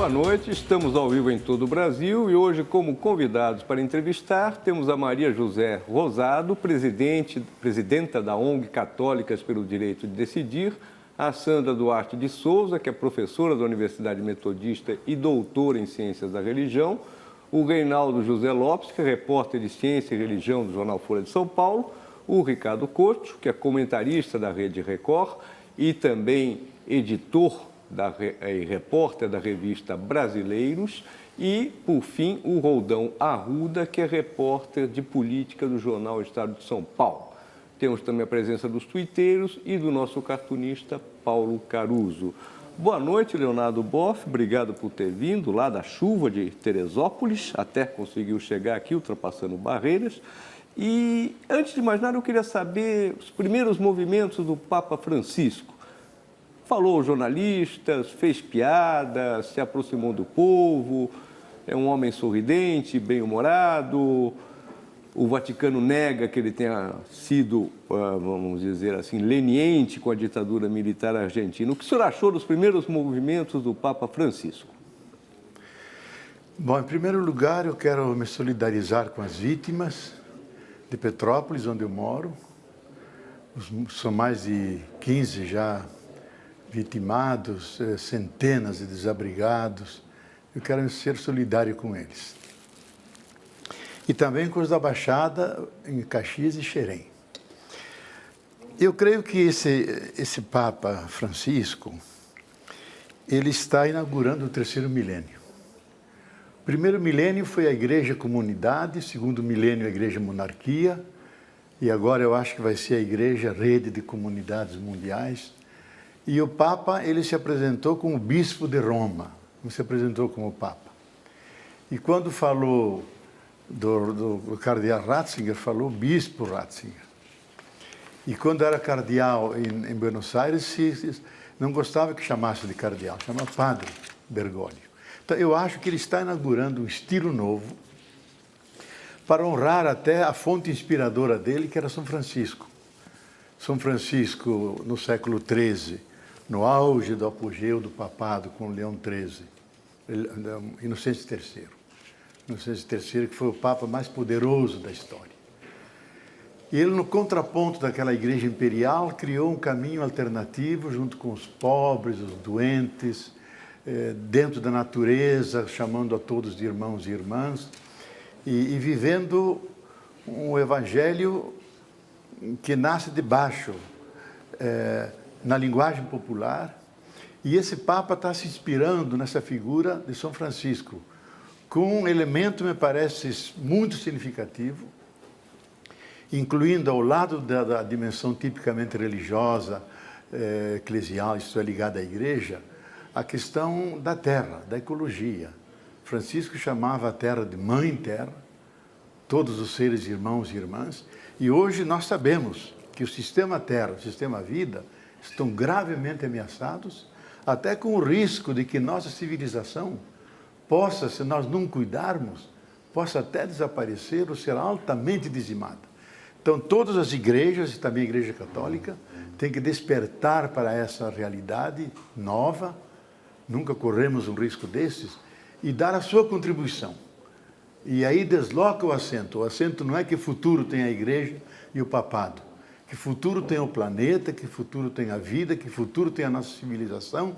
Boa noite, estamos ao vivo em todo o Brasil e hoje, como convidados para entrevistar, temos a Maria José Rosado, presidenta da ONG Católicas pelo Direito de Decidir, a Sandra Duarte de Souza, que é professora da Universidade Metodista e doutora em Ciências da Religião, o Reinaldo José Lopes, que é repórter de Ciência e Religião do Jornal Folha de São Paulo, o Ricardo Couto, que é comentarista da Rede Record e também editor e repórter da revista Brasileiros, e, por fim, o Roldão Arruda, que é repórter de política do jornal Estado de São Paulo. Temos também a presença dos tuiteiros e do nosso cartunista Paulo Caruso. Boa noite, Leonardo Boff, obrigado por ter vindo lá da chuva de Teresópolis, até conseguiu chegar aqui, ultrapassando barreiras. E, antes de mais nada, eu queria saber os primeiros movimentos do Papa Francisco. Falou aos jornalistas, fez piada, se aproximou do povo, é um homem sorridente, bem-humorado. O Vaticano nega que ele tenha sido, vamos dizer assim, leniente com a ditadura militar argentina. O que o senhor achou dos primeiros movimentos do Papa Francisco? Bom, em primeiro lugar, eu quero me solidarizar com as vítimas de Petrópolis, onde eu moro. São mais de 15 já vitimados, centenas de desabrigados. Eu quero ser solidário com eles. E também com os da Baixada, em Caxias e Xerém. Eu creio que esse Papa Francisco, ele está inaugurando o terceiro milênio. O primeiro milênio foi a Igreja Comunidade, o segundo milênio a Igreja Monarquia, e agora eu acho que vai ser a Igreja Rede de Comunidades Mundiais. E o Papa, ele se apresentou como Bispo de Roma, não se apresentou como Papa. E quando falou do cardeal Ratzinger, falou Bispo Ratzinger. E quando era cardeal em Buenos Aires, não gostava que chamasse de cardeal, chamava Padre Bergoglio. Então, eu acho que ele está inaugurando um estilo novo para honrar até a fonte inspiradora dele, que era São Francisco. São Francisco, no século XIII, no auge do apogeu do papado com Leão XIII, Inocêncio III. Inocêncio III, que foi o papa mais poderoso da história. E ele, no contraponto daquela igreja imperial, criou um caminho alternativo junto com os pobres, os doentes, dentro da natureza, chamando a todos de irmãos e irmãs, e vivendo um evangelho que nasce de baixo, na linguagem popular. E esse Papa está se inspirando nessa figura de São Francisco, com um elemento, me parece, muito significativo, incluindo ao lado da dimensão tipicamente religiosa, eclesial, isto é, ligada à igreja, a questão da terra, da ecologia. Francisco chamava a terra de Mãe Terra, todos os seres irmãos e irmãs, e hoje nós sabemos que o sistema terra, o sistema vida, estão gravemente ameaçados, até com o risco de que nossa civilização possa, se nós não cuidarmos, possa até desaparecer ou ser altamente dizimada. Então, todas as igrejas, e também a Igreja Católica, têm que despertar para essa realidade nova, nunca corremos um risco desses, e dar a sua contribuição. E aí desloca o acento não é que futuro tem a igreja e o papado, que futuro tem o planeta, que futuro tem a vida, que futuro tem a nossa civilização.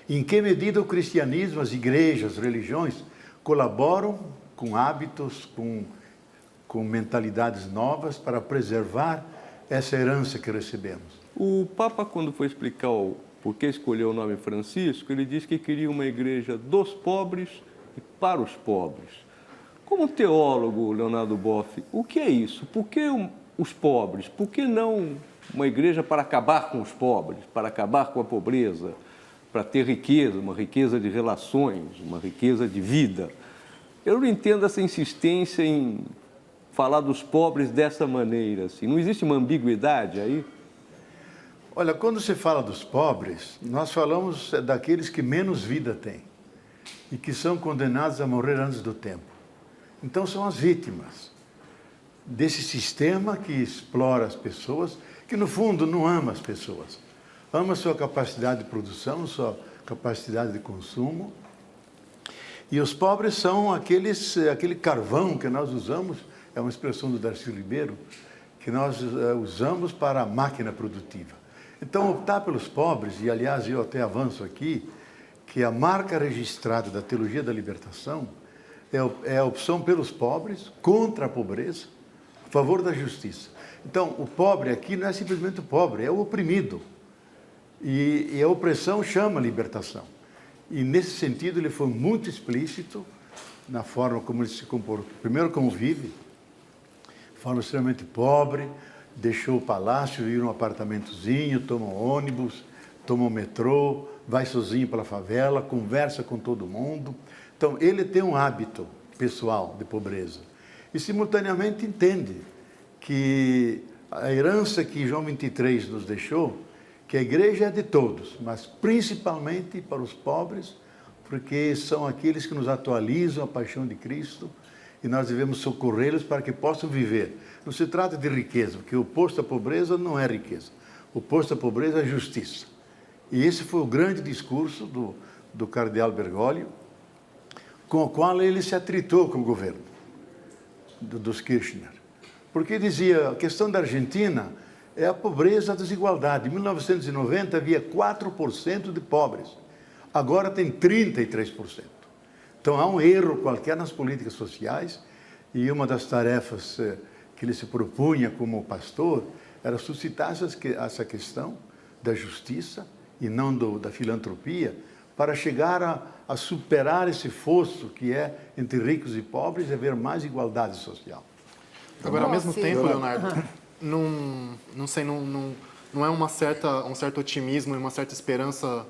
Em que medida o cristianismo, as igrejas, as religiões, colaboram com hábitos, com mentalidades novas para preservar essa herança que recebemos. O Papa, quando foi explicar por que escolheu o nome Francisco, ele disse que queria uma igreja dos pobres e para os pobres. Como teólogo, Leonardo Boff, o que é isso? Por que os pobres? Por que não uma igreja para acabar com os pobres, para acabar com a pobreza, para ter riqueza, uma riqueza de relações, uma riqueza de vida? Eu não entendo essa insistência em falar dos pobres dessa maneira. Assim. Não existe uma ambiguidade aí? Olha, quando se fala dos pobres, nós falamos daqueles que menos vida têm e que são condenados a morrer antes do tempo. Então, são as vítimas desse sistema que explora as pessoas, que no fundo não ama as pessoas. Ama sua capacidade de produção, sua capacidade de consumo E os pobres são aquele carvão que nós usamos, é uma expressão do Darcy Ribeiro, que nós usamos para a máquina produtiva. Então, optar pelos pobres, e aliás eu até avanço aqui, que a marca registrada da Teologia da Libertação é a opção pelos pobres, contra a pobreza, a favor da justiça. Então, o pobre aqui não é simplesmente o pobre, é o oprimido. E a opressão chama libertação. E, nesse sentido, ele foi muito explícito na forma como ele se comportou. Primeiro, como vive, forma extremamente pobre, deixou o palácio, ir num apartamentozinho, toma um ônibus, toma um metrô, vai sozinho pela favela, conversa com todo mundo. Então, ele tem um hábito pessoal de pobreza. E, simultaneamente, entende que a herança que João 23 nos deixou, que a igreja é de todos, mas principalmente para os pobres, porque são aqueles que nos atualizam a paixão de Cristo e nós devemos socorrê-los para que possam viver. Não se trata de riqueza, porque o oposto à pobreza não é riqueza. O oposto à pobreza é justiça. E esse foi o grande discurso do cardeal Bergoglio, com o qual ele se atritou com o governo dos Kirchner. Porque dizia, a questão da Argentina é a pobreza, a desigualdade. Em 1990 havia 4% de pobres, agora tem 33%. Então há um erro qualquer nas políticas sociais, e uma das tarefas que ele se propunha como pastor era suscitar essa questão da justiça e não da filantropia, para chegar a superar esse fosso que é entre ricos e pobres e haver mais igualdade social. Agora, ao mesmo tempo, Leonardo, não sei, não é um certo otimismo e uma certa esperança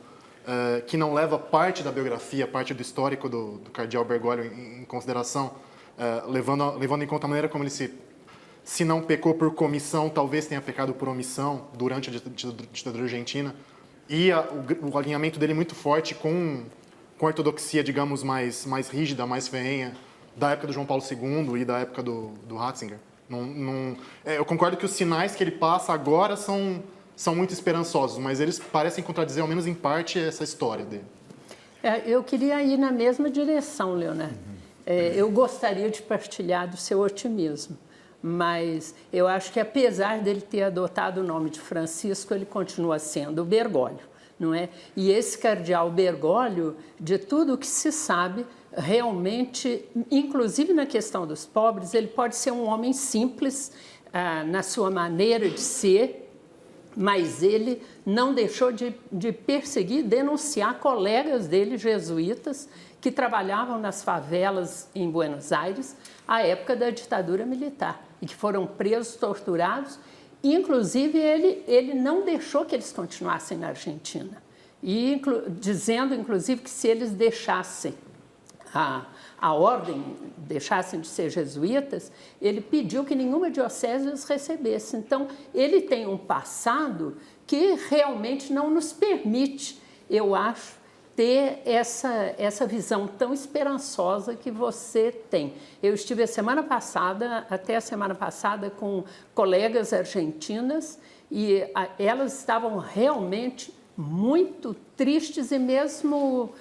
que não leva parte da biografia, parte do histórico do cardeal Bergoglio em consideração, levando em conta a maneira como ele se não pecou por comissão, talvez tenha pecado por omissão durante a ditadura argentina, e o alinhamento dele muito forte com a ortodoxia, digamos, mais rígida, mais ferrenha, da época do João Paulo II e da época do Ratzinger. Eu concordo que os sinais que ele passa agora são muito esperançosos, mas eles parecem contradizer, ao menos em parte, essa história dele. Eu queria ir na mesma direção, Leonardo. Eu gostaria de partilhar do seu otimismo, mas eu acho que, apesar dele ter adotado o nome de Francisco, ele continua sendo Bergoglio, não é? E esse cardeal Bergoglio, de tudo o que se sabe, realmente, inclusive na questão dos pobres, ele pode ser um homem simples na sua maneira de ser, mas ele não deixou de perseguir, denunciar colegas dele, jesuítas, que trabalhavam nas favelas em Buenos Aires à época da ditadura militar e que foram presos, torturados. Inclusive, ele não deixou que eles continuassem na Argentina, e dizendo, inclusive, que se eles deixassem a ordem, deixassem de ser jesuítas, ele pediu que nenhuma diocese os recebesse. Então, ele tem um passado que realmente não nos permite, eu acho, ter essa visão tão esperançosa que você tem. Eu estive até a semana passada, com colegas argentinas, e elas estavam realmente muito tristes e mesmo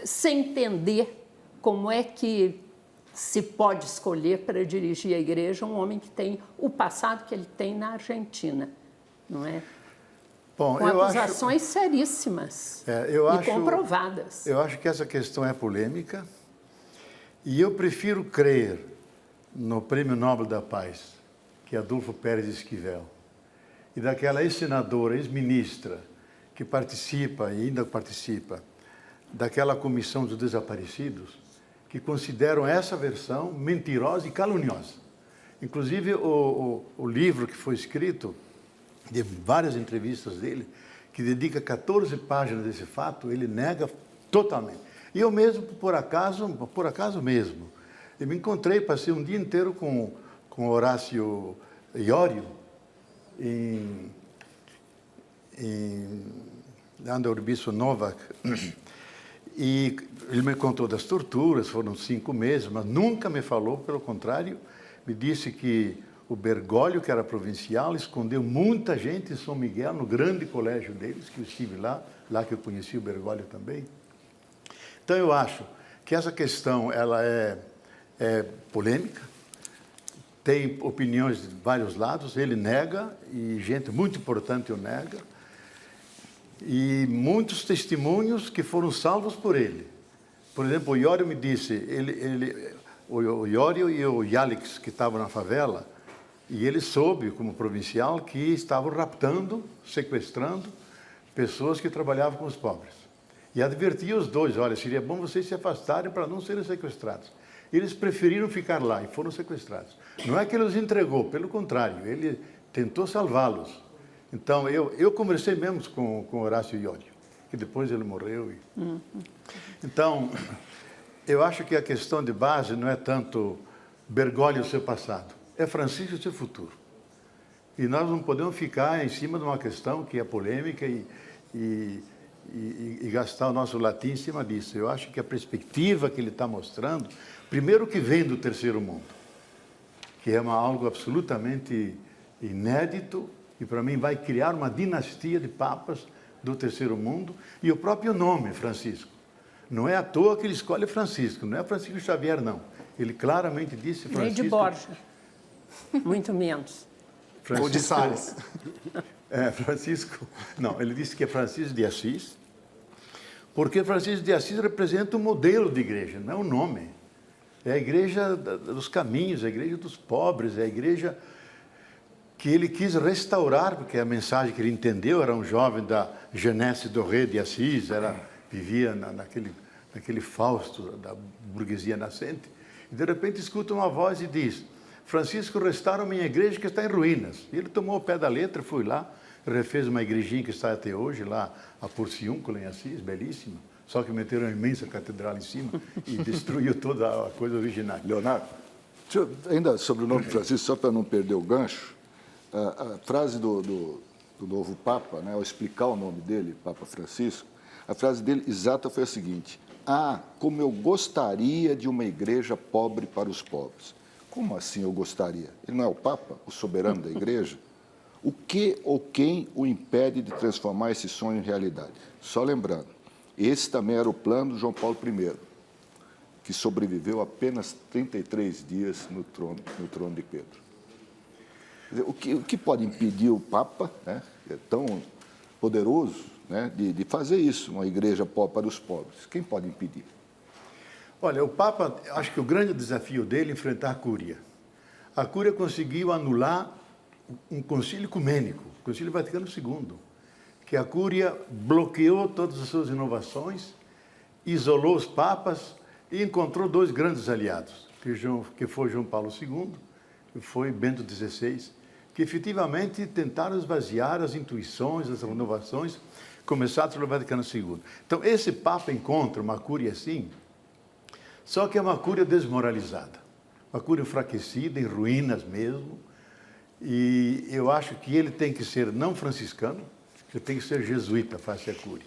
sem entender como é que se pode escolher para dirigir a igreja um homem que tem o passado que ele tem na Argentina, não é? Bom, com acusações seríssimas e comprovadas. Eu acho que essa questão é polêmica e eu prefiro crer no Prêmio Nobel da Paz, que é Adolfo Pérez Esquivel, e daquela ex-senadora, ex-ministra, que participa e ainda participa daquela comissão dos desaparecidos, que consideram essa versão mentirosa e caluniosa. Inclusive, o livro que foi escrito, de várias entrevistas dele, que dedica 14 páginas desse fato, ele nega totalmente. E eu mesmo, por acaso mesmo, eu me encontrei, passei um dia inteiro com Horácio Iorio, onde o Bispo Novak, e ele me contou das torturas, foram 5 meses, mas nunca me falou, pelo contrário, me disse que o Bergoglio, que era provincial, escondeu muita gente em São Miguel, no grande colégio deles, que eu estive lá que eu conheci o Bergoglio também. Então eu acho que essa questão ela é polêmica, tem opiniões de vários lados, ele nega, e gente muito importante o nega, e muitos testemunhos que foram salvos por ele. Por exemplo, o Iório me disse, o Iório e o Yalix, que estavam na favela, e ele soube, como provincial, que estavam raptando, sequestrando pessoas que trabalhavam com os pobres. E advertia os dois, olha, seria bom vocês se afastarem para não serem sequestrados. Eles preferiram ficar lá e foram sequestrados. Não é que ele os entregou, pelo contrário, ele tentou salvá-los. Então, eu conversei mesmo com Horácio Iório, que depois ele morreu. Então, eu acho que a questão de base não é tanto Bergoglio o seu passado, é Francisco o seu futuro. E nós não podemos ficar em cima de uma questão que é polêmica e gastar o nosso latim em cima disso. Eu acho que a perspectiva que ele está mostrando, primeiro que vem do terceiro mundo, que é algo absolutamente inédito e para mim vai criar uma dinastia de papas do terceiro mundo, e o próprio nome, Francisco. Não é à toa que ele escolhe Francisco, não é Francisco Xavier, não. Ele claramente disse Francisco... Nem de Borja, muito menos. Ou de Sales. Francisco... Não, ele disse que é Francisco de Assis, porque Francisco de Assis representa um modelo de igreja, não é um nome. É a igreja dos caminhos, é a igreja dos pobres, é a igreja que ele quis restaurar, porque a mensagem que ele entendeu era um jovem da Genesse do Rei de Assis, vivia naquele Fausto da burguesia nascente, e de repente escuta uma voz e diz, Francisco restaura minha igreja que está em ruínas. E ele tomou o pé da letra, foi lá, refez uma igrejinha que está até hoje, lá a Porciúncula em Assis, belíssima, só que meteram uma imensa catedral em cima e destruiu toda a coisa original. Leonardo, ainda sobre o nome Francisco, só para não perder o gancho, a frase do novo Papa, né, ao explicar o nome dele, Papa Francisco, a frase dele exata foi a seguinte, como eu gostaria de uma igreja pobre para os pobres. Como assim eu gostaria? Ele não é o Papa, o soberano da igreja? O que ou quem o impede de transformar esse sonho em realidade? Só lembrando, esse também era o plano do João Paulo I, que sobreviveu apenas 33 dias no trono de Pedro. O que pode impedir o Papa, né, que é tão poderoso, né, de fazer isso, uma igreja pobre para os pobres? Quem pode impedir? Olha, o Papa, acho que o grande desafio dele é enfrentar a Cúria. A Cúria conseguiu anular um concílio ecumênico, o Concílio Vaticano II, que a Cúria bloqueou todas as suas inovações, isolou os papas e encontrou dois grandes aliados, que foi João Paulo II e foi Bento XVI, que efetivamente tentaram esvaziar as intuições, as renovações começadas pelo Vaticano II. Então, esse Papa encontra uma Cúria assim, só que é uma Cúria desmoralizada, uma Cúria enfraquecida, em ruínas mesmo, e eu acho que ele tem que ser não franciscano, ele tem que ser jesuíta face à Cúria.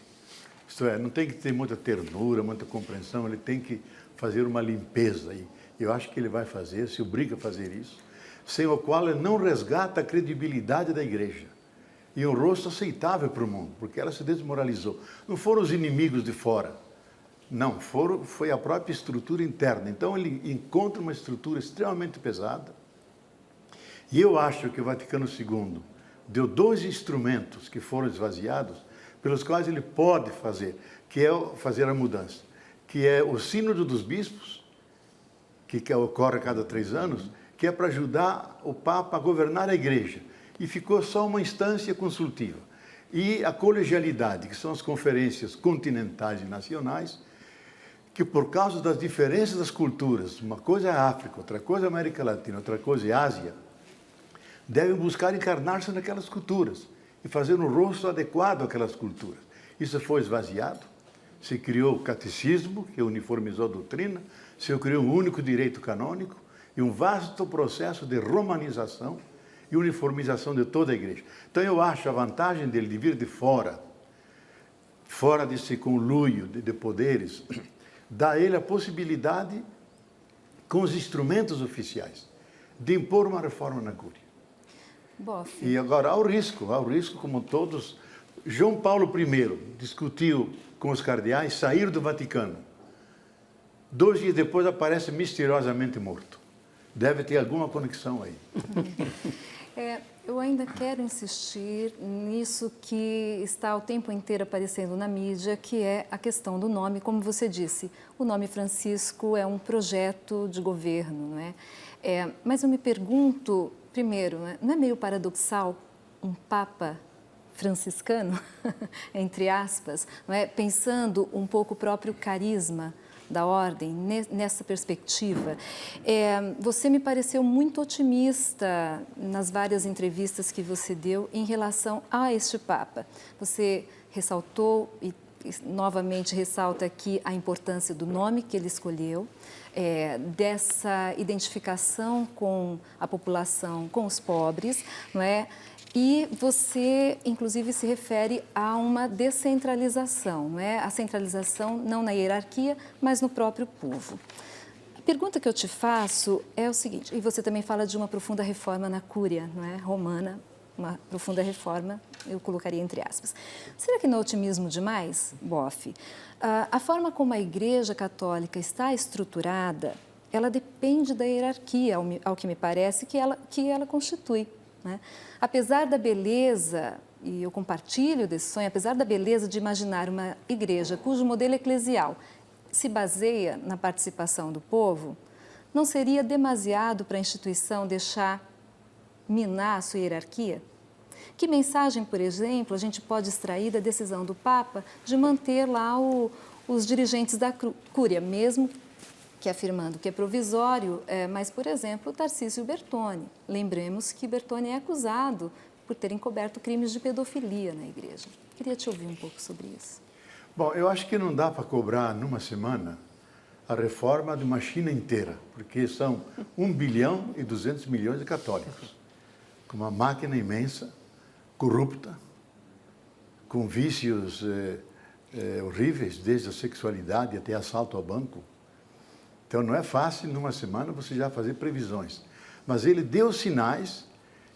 Isto é, não tem que ter muita ternura, muita compreensão, ele tem que fazer uma limpeza, e eu acho que ele vai fazer, se obriga a fazer isso, sem o qual ele não resgata a credibilidade da igreja e um rosto aceitável para o mundo, porque ela se desmoralizou. Não foram os inimigos de fora, não, foi a própria estrutura interna. Então ele encontra uma estrutura extremamente pesada, e eu acho que o Vaticano II deu dois instrumentos que foram esvaziados, pelos quais ele pode fazer, que é fazer a mudança, que é o Sínodo dos Bispos, que ocorre a cada 3 anos, que é para ajudar o Papa a governar a Igreja. E ficou só uma instância consultiva. E a colegialidade, que são as conferências continentais e nacionais, que por causa das diferenças das culturas, uma coisa é a África, outra coisa é a América Latina, outra coisa é a Ásia, devem buscar encarnar-se naquelas culturas e fazer um rosto adequado àquelas culturas. Isso foi esvaziado, se criou o catecismo, que uniformizou a doutrina, se criou um único direito canônico e um vasto processo de romanização e uniformização de toda a igreja. Então eu acho a vantagem dele de vir de fora desse conluio de poderes, dá a ele a possibilidade, com os instrumentos oficiais, de impor uma reforma na Cúria. Bof. E agora há o risco como todos. João Paulo I discutiu com os cardeais sair do Vaticano. 2 dias depois aparece misteriosamente morto. Deve ter alguma conexão aí. Eu ainda quero insistir nisso que está o tempo inteiro aparecendo na mídia, que é a questão do nome. Como você disse, o nome Francisco é um projeto de governo, não é? Mas eu me pergunto, primeiro, não é meio paradoxal um Papa franciscano, entre aspas, não é? Pensando um pouco o próprio carisma da ordem, nessa perspectiva. Você me pareceu muito otimista nas várias entrevistas que você deu em relação a este Papa. Você ressaltou e novamente ressalta aqui a importância do nome que ele escolheu, dessa identificação com a população, com os pobres, não é? E você, inclusive, se refere a uma descentralização, não é? A centralização não na hierarquia, mas no próprio povo. A pergunta que eu te faço é o seguinte, e você também fala de uma profunda reforma na Cúria, não é? Romana, uma profunda reforma, eu colocaria entre aspas. Será que não é otimismo demais, Boff? A forma como a Igreja Católica está estruturada, ela depende da hierarquia, ao que me parece, que ela constitui. Né? Apesar da beleza, e eu compartilho desse sonho, apesar da beleza de imaginar uma igreja cujo modelo eclesial se baseia na participação do povo, não seria demasiado para a instituição deixar minar a sua hierarquia? Que mensagem, por exemplo, a gente pode extrair da decisão do Papa de manter lá os dirigentes da Cúria, mesmo que afirmando que é provisório, mas, por exemplo, Tarcísio Bertone. Lembremos que Bertone é acusado por ter encoberto crimes de pedofilia na igreja. Queria te ouvir um pouco sobre isso. Bom, eu acho que não dá para cobrar numa semana a reforma de uma China inteira, porque são 1 bilhão e 200 milhões de católicos, com uma máquina imensa, corrupta, com vícios horríveis, desde a sexualidade até assalto ao banco. Então, não é fácil, numa semana, você já fazer previsões. Mas ele deu sinais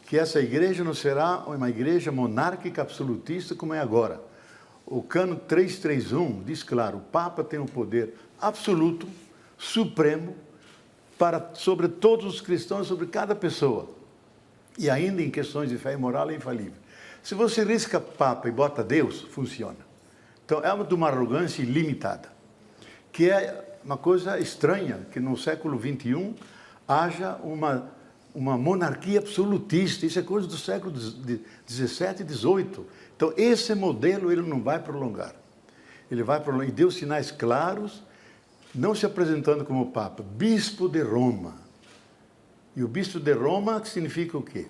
que essa igreja não será uma igreja monárquica absolutista como é agora. O cano 331 diz claro, o Papa tem um poder absoluto, supremo, sobre todos os cristãos, sobre cada pessoa. E ainda em questões de fé e moral é infalível. Se você risca Papa e bota Deus, funciona. Então, é de uma arrogância ilimitada, que é uma coisa estranha, que no século XXI haja uma monarquia absolutista. Isso é coisa do século XVII e XVIII. Então, esse modelo ele não vai prolongar. Ele vai prolongar, e deu sinais claros, não se apresentando como Papa, Bispo de Roma. E o Bispo de Roma significa o quê?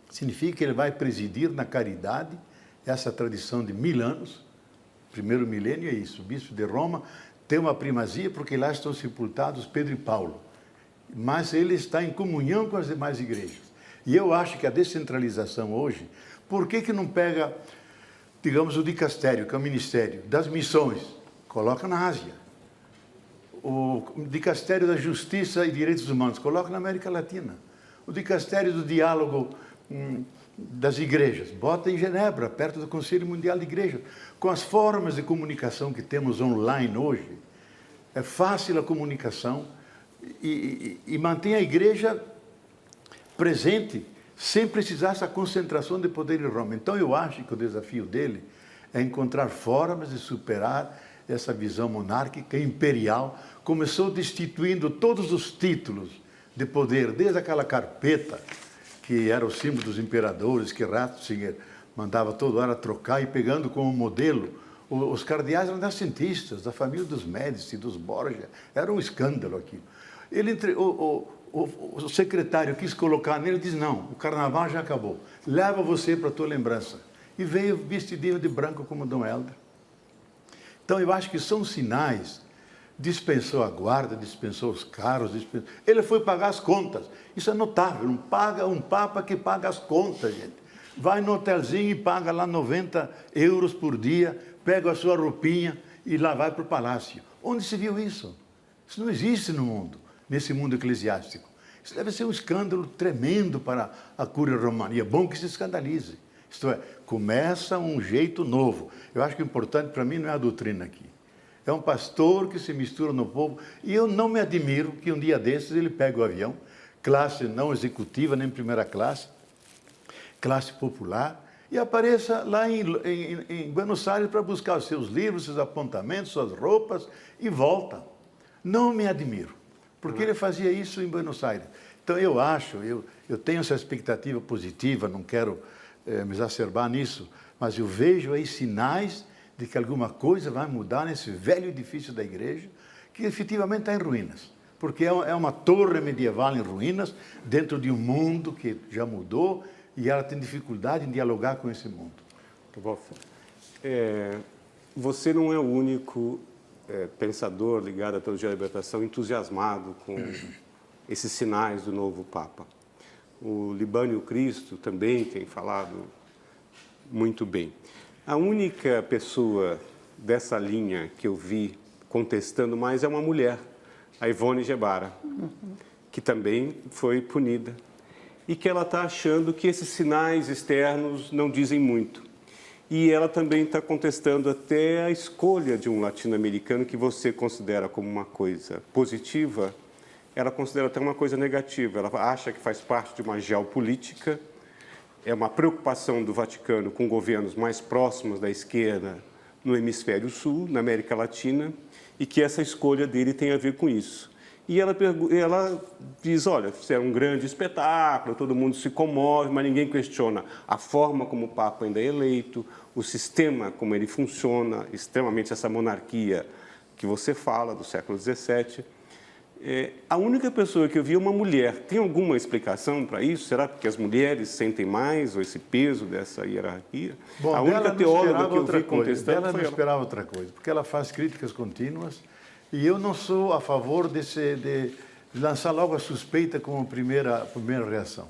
Significa que ele vai presidir na caridade, essa tradição de 1000 anos, primeiro milênio é isso, o Bispo de Roma tem uma primazia porque lá estão sepultados Pedro e Paulo, mas ele está em comunhão com as demais igrejas. E eu acho que a descentralização hoje, por que não pega, digamos, o dicastério, que é o ministério das missões, coloca na Ásia, o dicastério da Justiça e Direitos Humanos, coloca na América Latina, o dicastério do diálogo das igrejas, bota em Genebra, perto do Conselho Mundial de Igrejas. Com as formas de comunicação que temos online hoje, é fácil a comunicação e mantém a igreja presente sem precisar dessa concentração de poder em Roma. Então, eu acho que o desafio dele é encontrar formas de superar essa visão monárquica imperial. Começou destituindo todos os títulos de poder, desde aquela carpeta, que era o símbolo dos imperadores, que Ratzinger mandava toda hora trocar, e pegando como modelo, os cardeais eram renascentistas, da família dos Médici, dos Borgia, era um escândalo aquilo. O secretário quis colocar nele, disse, não, o carnaval já acabou, leva você para a tua lembrança. E veio vestidinho de branco como Dom Helder. Então, eu acho que são sinais. Dispensou a guarda, dispensou os carros, ele foi pagar as contas. Isso é notável, um Papa que paga as contas, gente. Vai no hotelzinho e paga lá 90 euros por dia, pega a sua roupinha e lá vai para o palácio. Onde se viu isso? Isso não existe no mundo, nesse mundo eclesiástico. Isso deve ser um escândalo tremendo para a Cúria Romana. E é bom que se escandalize. Isto é, começa um jeito novo. Eu acho que o importante para mim não é a doutrina aqui. É um pastor que se mistura no povo. E eu não me admiro que um dia desses ele pegue o avião, classe não executiva, nem primeira classe, classe popular, e apareça lá em Buenos Aires para buscar os seus livros, seus apontamentos, suas roupas, e volta. Não me admiro, porque ele fazia isso em Buenos Aires. Então, eu acho, eu tenho essa expectativa positiva, não quero me exacerbar nisso, mas eu vejo aí sinais de que alguma coisa vai mudar nesse velho edifício da igreja, que efetivamente está em ruínas. Porque é uma torre medieval em ruínas, dentro de um mundo que já mudou, e ela tem dificuldade em dialogar com esse mundo. Você não é o único pensador ligado à teologia da libertação entusiasmado com esses sinais do novo Papa. O Libânio Cristo também tem falado muito bem. A única pessoa dessa linha que eu vi contestando mais é uma mulher, a Ivone Gebara, que também foi punida. E que ela está achando que esses sinais externos não dizem muito. E ela também está contestando até a escolha de um latino-americano que você considera como uma coisa positiva, ela considera até uma coisa negativa. Ela acha que faz parte de uma geopolítica, é uma preocupação do Vaticano com governos mais próximos da esquerda no hemisfério sul, na América Latina, e que essa escolha dele tem a ver com isso. E ela diz, olha, isso é um grande espetáculo, todo mundo se comove, mas ninguém questiona a forma como o Papa ainda é eleito, o sistema como ele funciona, extremamente essa monarquia que você fala, do século XVII. A única pessoa que eu vi é uma mulher. Tem alguma explicação para isso? Será que as mulheres sentem mais ou esse peso dessa hierarquia? Bom, a única teóloga que eu vi contestando ela não esperava outra coisa, porque ela faz críticas contínuas e eu não sou a favor de lançar logo a suspeita como primeira reação.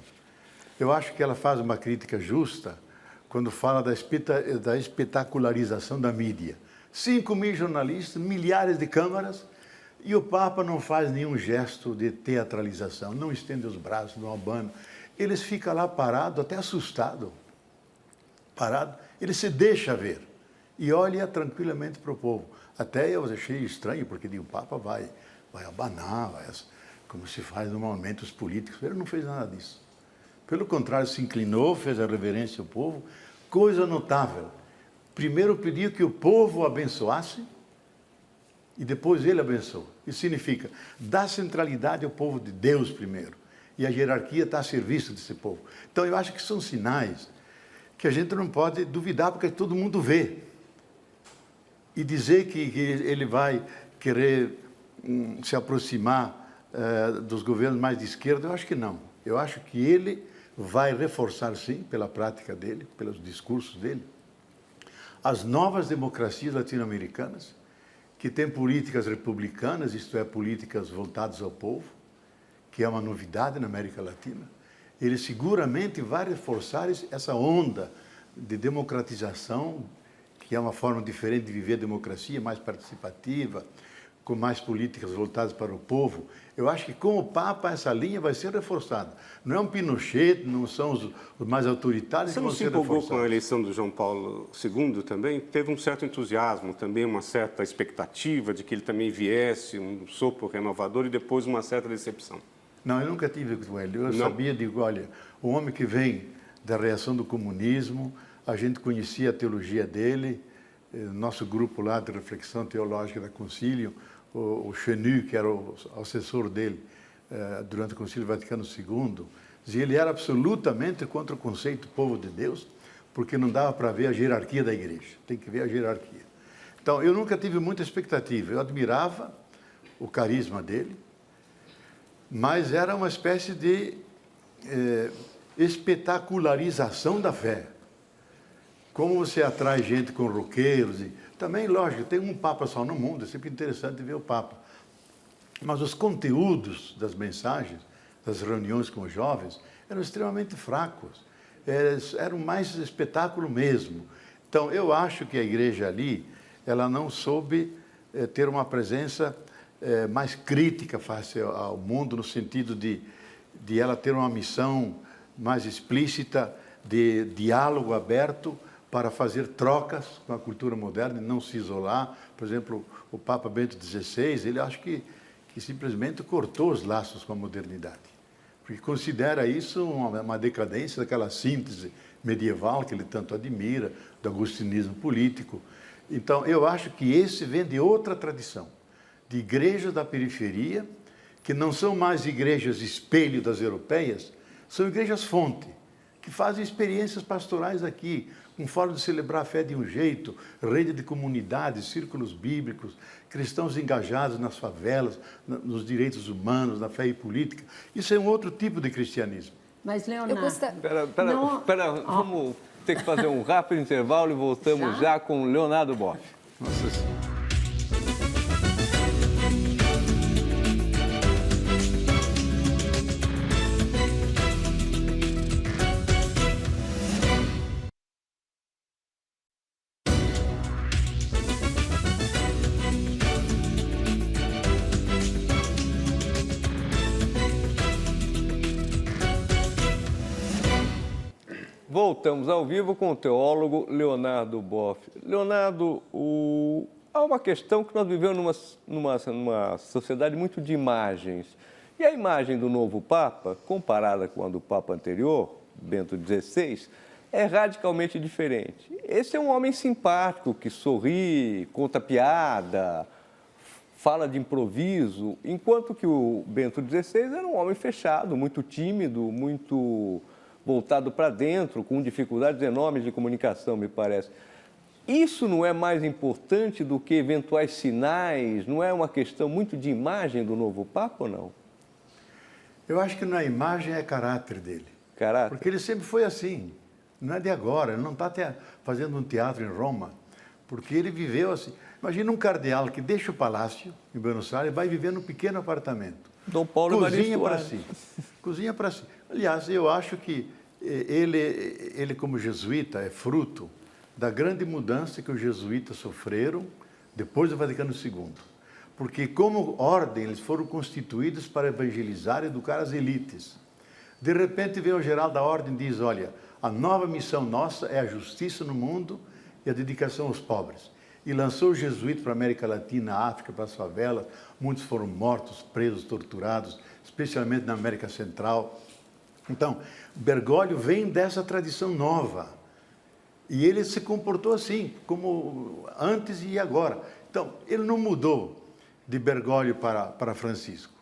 Eu acho que ela faz uma crítica justa quando fala da espetacularização da mídia. 5.000 jornalistas, milhares de câmaras, e o Papa não faz nenhum gesto de teatralização, não estende os braços, não abana. Eles ficam lá parados, até assustados. Parado, ele se deixa ver e olha tranquilamente para o povo. Até eu achei estranho, porque o Papa vai abanar, como se faz normalmente os políticos. Ele não fez nada disso. Pelo contrário, se inclinou, fez a reverência ao povo. Coisa notável. Primeiro pediu que o povo o abençoasse, e depois ele abençoa. Isso significa dar centralidade ao povo de Deus primeiro. E a hierarquia está a serviço desse povo. Então, eu acho que são sinais que a gente não pode duvidar, porque todo mundo vê. E dizer que ele vai querer se aproximar dos governos mais de esquerda, eu acho que não. Eu acho que ele vai reforçar, sim, pela prática dele, pelos discursos dele, as novas democracias latino-americanas, que tem políticas republicanas, isto é, políticas voltadas ao povo, que é uma novidade na América Latina. Ele seguramente vai reforçar essa onda de democratização, que é uma forma diferente de viver a democracia, mais participativa, com mais políticas voltadas para o povo. Eu acho que com o Papa essa linha vai ser reforçada. Não é um Pinochet, não são os mais autoritários que vão ser reforçados. Você não se empolgou com a eleição do João Paulo II também? Teve um certo entusiasmo, também uma certa expectativa de que ele também viesse, um sopro renovador, e depois uma certa decepção. Não, eu nunca tive com ele. Eu sabia, digo, olha, o homem que vem da reação do comunismo, a gente conhecia a teologia dele, nosso grupo lá de reflexão teológica da Concílio, o Chenu, que era o assessor dele durante o Concílio Vaticano II, dizia ele era absolutamente contra o conceito povo de Deus, porque não dava para ver a hierarquia da igreja, tem que ver a hierarquia. Então, eu nunca tive muita expectativa, eu admirava o carisma dele, mas era uma espécie de espetacularização da fé. Como você atrai gente com roqueiros. Também, lógico, tem um Papa só no mundo, é sempre interessante ver o Papa. Mas os conteúdos das mensagens, das reuniões com os jovens, eram extremamente fracos. Eram mais espetáculo mesmo. Então, eu acho que a igreja ali, ela não soube ter uma presença mais crítica face ao mundo, no sentido de ela ter uma missão mais explícita de diálogo aberto para fazer trocas com a cultura moderna e não se isolar. Por exemplo, o Papa Bento XVI, ele acho que simplesmente cortou os laços com a modernidade, porque considera isso uma decadência daquela síntese medieval que ele tanto admira, do agostinismo político. Então, eu acho que esse vem de outra tradição, de igrejas da periferia, que não são mais igrejas espelho das europeias, são igrejas fonte, que fazem experiências pastorais aqui, com forma de celebrar a fé de um jeito, rede de comunidades, círculos bíblicos, cristãos engajados nas favelas, nos direitos humanos, na fé e política. Isso é um outro tipo de cristianismo. Mas, Leonardo... Espera, vamos ter que fazer um rápido intervalo e voltamos já com o Leonardo Boff. Nossa Senhora. Voltamos ao vivo com o teólogo Leonardo Boff. Leonardo, há uma questão que nós vivemos numa sociedade muito de imagens. E a imagem do novo Papa, comparada com a do Papa anterior, Bento XVI, é radicalmente diferente. Esse é um homem simpático, que sorri, conta piada, fala de improviso, enquanto que o Bento XVI era um homem fechado, muito tímido, muito voltado para dentro, com dificuldades enormes de comunicação, me parece. Isso não é mais importante do que eventuais sinais? Não é uma questão muito de imagem do novo Papa ou não? Eu acho que na imagem é caráter dele. Caráter? Porque ele sempre foi assim. Não é de agora, ele não está fazendo um teatro em Roma, porque ele viveu assim. Imagina um cardeal que deixa o palácio em Buenos Aires e vai viver num pequeno apartamento. Dom Paulo cozinha para si. Cozinha para si. Aliás, eu acho que ele, como jesuíta, é fruto da grande mudança que os jesuítas sofreram depois do Vaticano II. Porque, como ordem, eles foram constituídos para evangelizar e educar as elites. De repente, vem o geral da ordem e diz, olha, a nova missão nossa é a justiça no mundo e a dedicação aos pobres. E lançou os jesuítas para a América Latina, África, para as favelas. Muitos foram mortos, presos, torturados, especialmente na América Central. Então, Bergoglio vem dessa tradição nova. E ele se comportou assim, como antes e agora. Então, ele não mudou de Bergoglio para Francisco.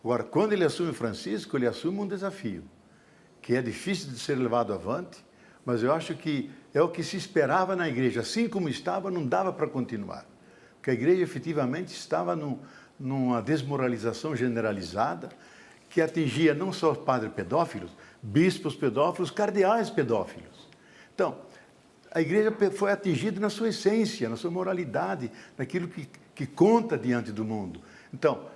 Agora, quando ele assume Francisco, ele assume um desafio, que é difícil de ser levado avante, mas eu acho que é o que se esperava na igreja. Assim como estava, não dava para continuar. Porque a igreja efetivamente estava numa desmoralização generalizada, que atingia não só os padres pedófilos, bispos pedófilos, cardeais pedófilos. Então, a igreja foi atingida na sua essência, na sua moralidade, naquilo que conta diante do mundo. Então,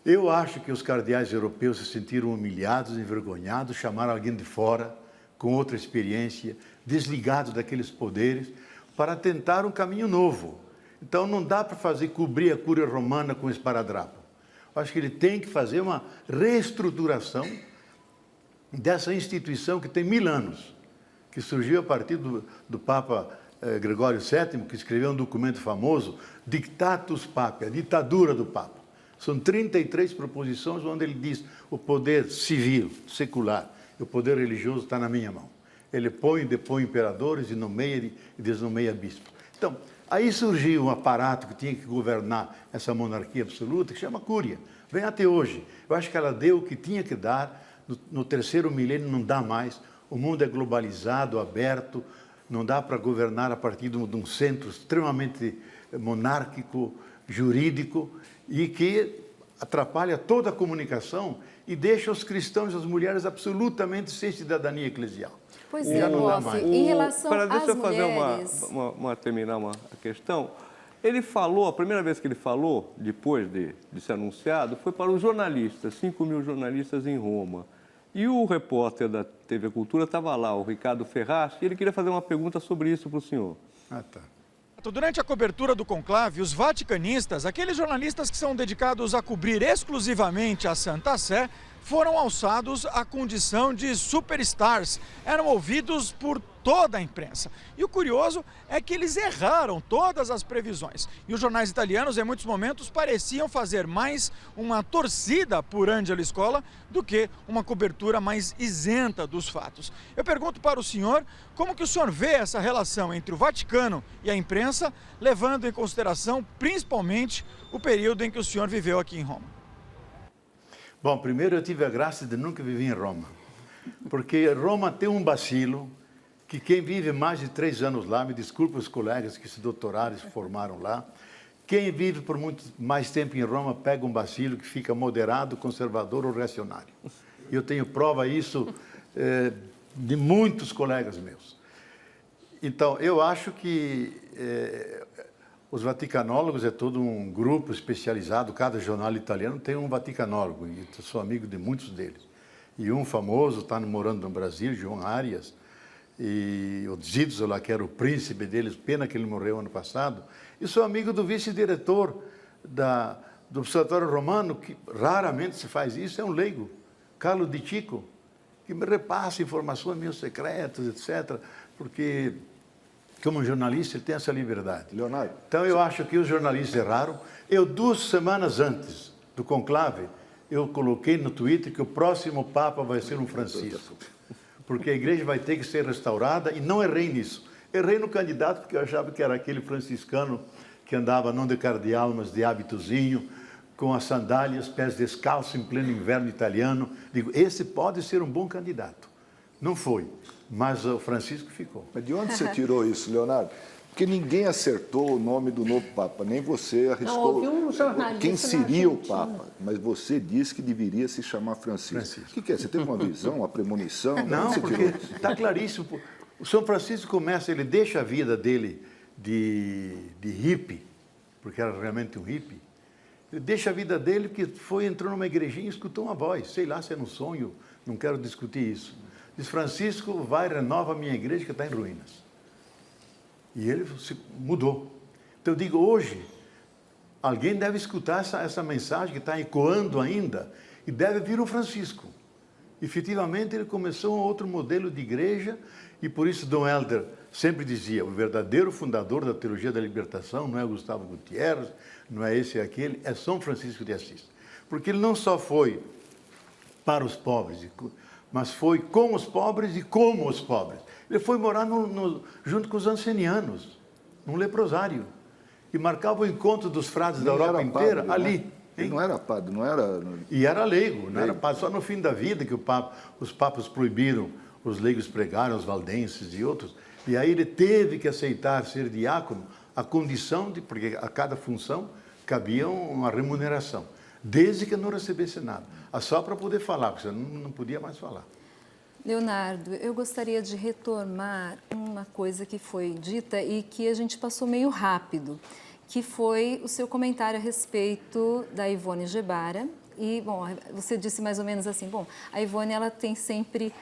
eu acho que os cardeais europeus se sentiram humilhados, envergonhados, chamaram alguém de fora, com outra experiência, desligados daqueles poderes, para tentar um caminho novo. Então, não dá para cobrir a cúria romana com esparadrapo. Eu acho que ele tem que fazer uma reestruturação dessa instituição que tem 1000 anos, que surgiu a partir do Papa Gregório VII, que escreveu um documento famoso, Dictatus Papae, a ditadura do Papa. São 33 proposições onde ele diz o poder civil, secular, e o poder religioso está na minha mão. Ele põe e depõe imperadores e nomeia e desnomeia bispos. Então, aí surgiu um aparato que tinha que governar essa monarquia absoluta, que chama Cúria. Vem até hoje. Eu acho que ela deu o que tinha que dar. No terceiro milênio não dá mais. O mundo é globalizado, aberto. Não dá para governar a partir de um centro extremamente monárquico, jurídico, e que atrapalha toda a comunicação e deixa os cristãos e as mulheres absolutamente sem cidadania eclesial. Pois é, Boff, em relação às mulheres... Deixa eu fazer terminar uma questão. Ele falou, a primeira vez que ele falou, depois de ser anunciado, foi para os jornalistas, 5.000 jornalistas em Roma. E o repórter da TV Cultura estava lá, o Ricardo Ferraz, e ele queria fazer uma pergunta sobre isso para o senhor. Tá. Durante a cobertura do conclave, os vaticanistas, aqueles jornalistas que são dedicados a cobrir exclusivamente a Santa Sé, foram alçados à condição de superstars. Eram ouvidos por toda a imprensa. E o curioso é que eles erraram todas as previsões. E os jornais italianos, em muitos momentos, pareciam fazer mais uma torcida por Angelo Scola do que uma cobertura mais isenta dos fatos. Eu pergunto para o senhor como que o senhor vê essa relação entre o Vaticano e a imprensa, levando em consideração principalmente o período em que o senhor viveu aqui em Roma. Bom, primeiro eu tive a graça de nunca viver em Roma, porque Roma tem um bacilo que quem vive mais de 3 anos lá, me desculpe os colegas que se doutoraram e se formaram lá, quem vive por muito mais tempo em Roma pega um bacilo que fica moderado, conservador ou reacionário. Eu tenho prova disso de muitos colegas meus. Então, eu acho que os vaticanólogos é todo um grupo especializado, cada jornal italiano tem um vaticanólogo, e eu sou amigo de muitos deles. E um famoso está morando no Brasil, João Arias, e o Zizzola, que era o príncipe deles, pena que ele morreu ano passado. E sou amigo do vice-diretor do Observatório Romano, que raramente se faz isso, é um leigo, Carlo Di Chico, que me repassa informações meus secretas, etc., porque, como jornalista, ele tem essa liberdade. Leonardo. Então, eu acho que os jornalistas erraram. 2 semanas antes do conclave, eu coloquei no Twitter que o próximo Papa vai ser um Francisco, porque a igreja vai ter que ser restaurada, e não errei nisso. Errei no candidato, porque eu achava que era aquele franciscano que andava não de cardeal, mas de hábitozinho, com as sandálias, pés descalços, em pleno inverno italiano. Digo, esse pode ser um bom candidato. Não foi, mas o Francisco ficou. Mas de onde você tirou isso, Leonardo? Porque ninguém acertou o nome do novo Papa, nem você arriscou quem seria o Papa, mas você disse que deveria se chamar Francisco. O que é? Você teve uma visão, uma premonição? Não, porque está claríssimo. O São Francisco começa, ele deixa a vida dele de hippie, porque era realmente um hippie. Ele deixa a vida dele porque entrou numa igrejinha e escutou uma voz. Sei lá se é um sonho, não quero discutir isso. Diz, Francisco, vai, renova a minha igreja que está em ruínas. E ele se mudou. Então eu digo, hoje, alguém deve escutar essa mensagem que está ecoando ainda e deve vir o Francisco. Efetivamente, ele começou um outro modelo de igreja e por isso Dom Helder sempre dizia, o verdadeiro fundador da teologia da libertação não é Gustavo Gutierrez, não é esse e aquele, é São Francisco de Assis. Porque ele não só foi para os pobres, mas foi com os pobres e como os pobres. Ele foi morar junto com os ancenianos, num leprosário, e marcava o encontro dos frades da Europa inteira padre, ali. Né? Ele não era padre, não era... E era leigo, não era padre. Só no fim da vida que os papas proibiram os leigos pregarem, os valdenses e outros. E aí ele teve que aceitar ser diácono, a condição de... Porque a cada função cabia uma remuneração, desde que não recebesse nada. Só para poder falar, porque você não podia mais falar. Leonardo, eu gostaria de retomar uma coisa que foi dita e que a gente passou meio rápido, que foi o seu comentário a respeito da Ivone Gebara. E, bom, você disse mais ou menos assim, bom, a Ivone, ela tem sempre